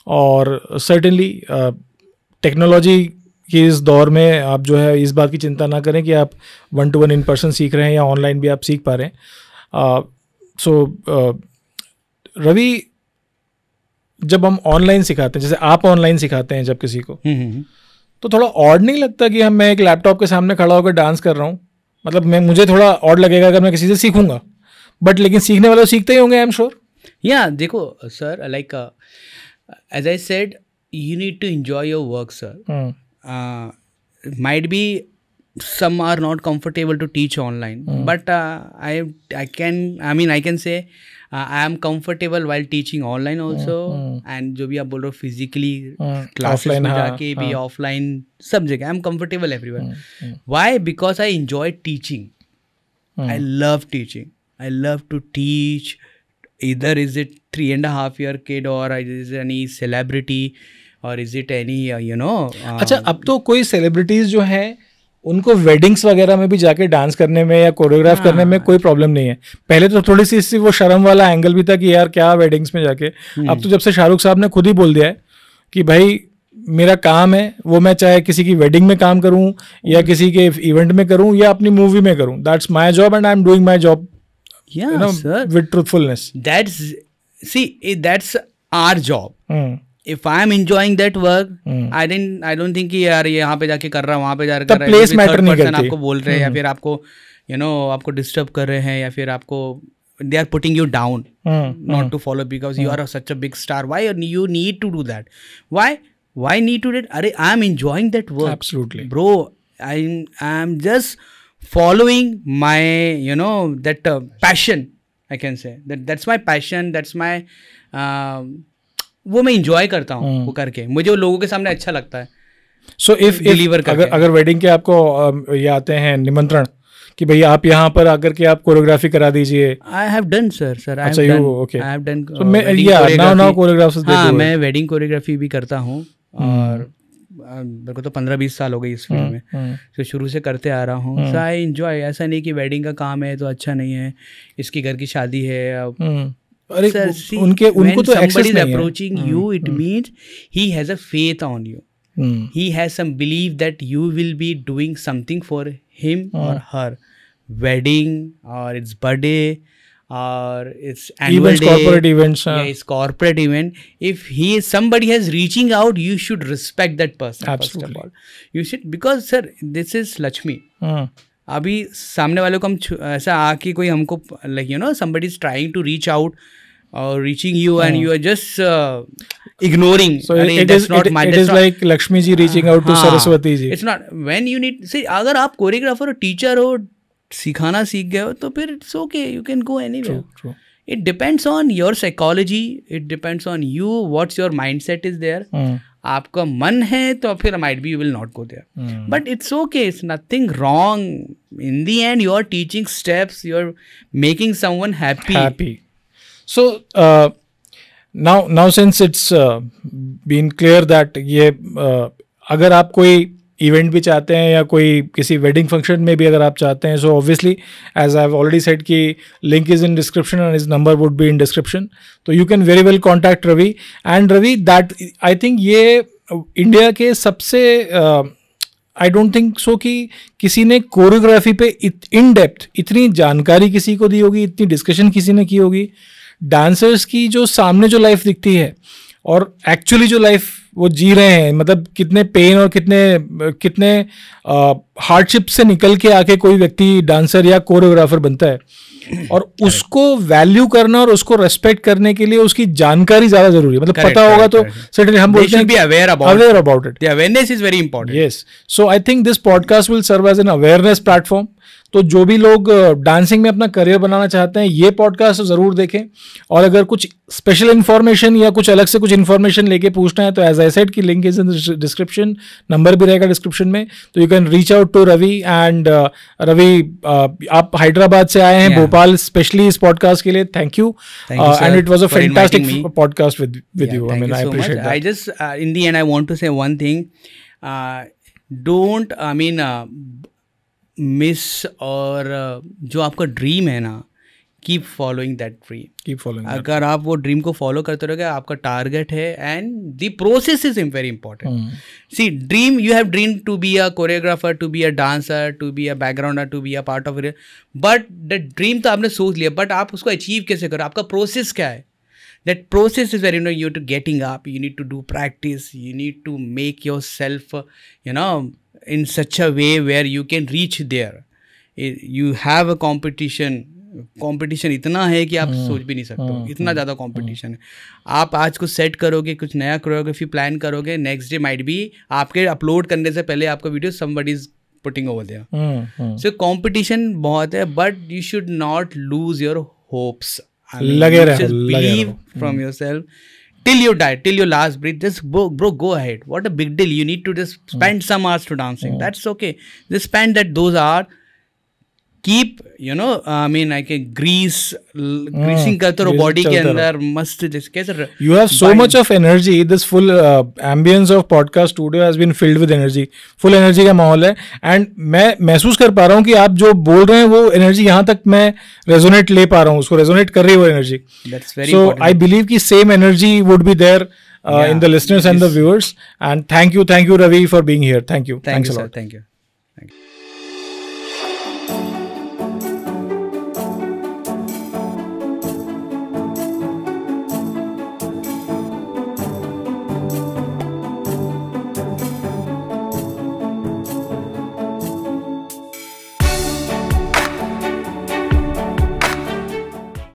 और certainly टेक्नोलॉजी कि इस दौर में आप जो है इस बात की चिंता ना करें कि आप 1-to-1 इन पर्सन सीख रहे हैं या ऑनलाइन भी आप सीख पा रहे हैं। सो रवि, जब हम ऑनलाइन सिखाते हैं, जैसे आप ऑनलाइन सिखाते हैं जब किसी को, तो थोड़ा ऑड नहीं लगता कि मैं एक लैपटॉप के सामने खड़ा होकर डांस कर रहा हूँ? मतलब मुझे थोड़ा ऑड लगेगा अगर मैं किसी से सीखूंगा, बट लेकिन सीखने वाले सीखते ही होंगे, आई एम श्योर। या देखो sir, like as I said, you need to enjoy your work, sir. Might be some are not comfortable to teach online, but I can say I am comfortable while teaching online also, and जो भी आप बोल रहे हो physically classes में जाके भी offline सब जगह I am comfortable everywhere. Why? Because I enjoy teaching. I love teaching. I love to teach. Either is it 3.5-year kid or is it any celebrity or is it any अच्छा, अब तो कोई celebrities जो हैं उनको weddings वगैरह में भी जाके डांस करने में या कोरियोग्राफ करने में कोई प्रॉब्लम नहीं है। पहले तो थोड़ी सी इससे वो शर्म वाला एंगल भी था कि यार क्या वेडिंग्स में जाके। अब तो जब से शाहरुख साहब ने खुद ही बोल दिया है कि भाई मेरा काम है वो, मैं चाहे किसी की वेडिंग में काम करूं या किसी के इवेंट में करूं या अपनी मूवी में करूं, that's my job and I am doing my job with truthfulness. That's our job. If I am enjoying that work, I don't think कि यार ये यहाँ पे जाके कर रहा, वहाँ पे जाके कर रहा है, प्लेस मैटर नहीं करती, आपको बोल रहे हैं या फिर आपको आपको डिस्टर्ब कर रहे हैं या फिर आपको they are putting you down not to follow because you are such a big star. Why you need to do that? Why need to do that? Arey, I am enjoying that work. Absolutely, bro. I am just following my that passion. I can say that's my passion. That's my वो मैं enjoy करता हूँ वो करके, मुझे वो लोगों के सामने अच्छा लगता है। सो इफ अगर वेडिंग के आपको ये आते हैं निमंत्रण कि भाई आप यहाँ पर आकर के आप कोरियोग्राफी करा दीजिए। आई हैव डन सर अच्छा, you okay. I have done now choreographers. हाँ, मैं वेडिंग कोरियोग्राफी भी करता हूँ और मेरे को तो 15-20 साल हो गई इस फील्ड में, तो शुरू से करते आ रहा हूँ। सो आई एंजॉय। ऐसा नहीं कि वेडिंग का काम है तो अच्छा नहीं है, इसकी घर की शादी है। अरे उनको तो somebody is approaching you, it means he has a faith on you. He has some belief that you will be doing something for him or her. Wedding or its birthday or its annual events, day, corporate events. Yeah, it's corporate event. If somebody has reaching out, you should respect that person. Absolutely. First of all, you should, because sir, this is Lakshmi. अभी सामने वालों को हम ऐसा आके कोई हमको like somebody is trying to reach out or reaching you and you are just ignoring. So it is like Lakshmi ji reaching out to Saraswati ji. It's not when you need. See, अगर आप choreographer और teacher हो, सिखाना सीख गए हो तो फिर it's okay, you can go anywhere. True. It depends on your psychology. It depends on you. What's your mindset is there. आपका मन है तो फिर might be you will not go there. But it's okay. It's nothing wrong. In the end, you are teaching steps. You are making someone happy. So now since it's been clear that ये अगर आप कोई event भी चाहते हैं या कोई किसी वेडिंग फंक्शन में भी अगर आप चाहते हैं, so obviously as I have already said कि link is in description and his number would be in description, तो you can very well contact Ravi. And Ravi, that I think ये इंडिया के सबसे आई डोंट थिंक सो कि किसी ने choreography पे in depth इतनी जानकारी किसी को दी होगी, इतनी डिस्कशन किसी ने की होगी। डांसर्स की जो सामने जो लाइफ दिखती है और एक्चुअली जो लाइफ वो जी रहे हैं, मतलब कितने पेन और कितने हार्डशिप से निकल के आके कोई व्यक्ति डांसर या कोरियोग्राफर बनता है और उसको वैल्यू करना और उसको रेस्पेक्ट करने के लिए उसकी जानकारी ज्यादा जरूरी है। मतलब पता होगा तो सर्टेनली हम बोलते हैं aware about it. The awareness is very important. Yes, so I think this podcast will serve as an awareness platform. तो जो भी लोग डांसिंग में अपना करियर बनाना चाहते हैं ये पॉडकास्ट ज़रूर देखें, और अगर कुछ स्पेशल इन्फॉर्मेशन या कुछ अलग से कुछ इन्फॉर्मेशन लेके पूछना है तो एज आई सेड की link is in description, number भी रहेगा डिस्क्रिप्शन में, तो you can reach out to Ravi. And Ravi, आप हैदराबाद से आए हैं, भोपाल स्पेशली इस पॉडकास्ट के लिए, thank you and it was a fantastic podcast with you. I mean I appreciate that. I just in the end I want to say one thing, don't I mean miss और जो आपका dream है ना keep following that dream. Keep following. अगर आप वो dream को follow करते रहोगे, आपका टारगेट है, and the process is very important. See dream, you have dream to be a choreographer, to be a dancer, to be a backgrounder, to be a part of it, but the dream तो आपने सोच लिया, but आप उसको achieve कैसे करो, आपका process क्या है. That process is where, you to getting up, you need to do practice, you need to make yourself, in such a way where you can reach there. You have a competition इतना है कि आप सोच भी नहीं सकते हो, इतना ज़्यादा कंपटीशन है. आप आज कुछ सेट करोगे, कुछ नया कोरियोग्राफी प्लान करोगे, नेक्स्ट डे माइट बी आपके अपलोड करने से पहले आपका video somebody is putting over there. So competition बहुत है, but you should not lose your hopes. लगे रहो, believe from yourself till you die, till your last breath. Just bro, go ahead. What a big deal. You need to just spend some hours to dancing. That's okay. Just spend those hours. Keep, greasing करते रहो body के अंदर, मस्त कैसे. You have so much of energy. This full ambience of podcast studio has been filled with energy. Full energy का माहौल है, and मैं महसूस कर पा रहा हूँ कि आप जो बोल रहे हैं वो एनर्जी यहाँ तक मैं रेजोनेट ले पा रहा हूँ, उसको रेजोनेट कर रही है वो एनर्जी. So I believe कि same energy would be there in the listeners and the viewers. And thank you Ravi for being here. Thanks a lot. Thank you.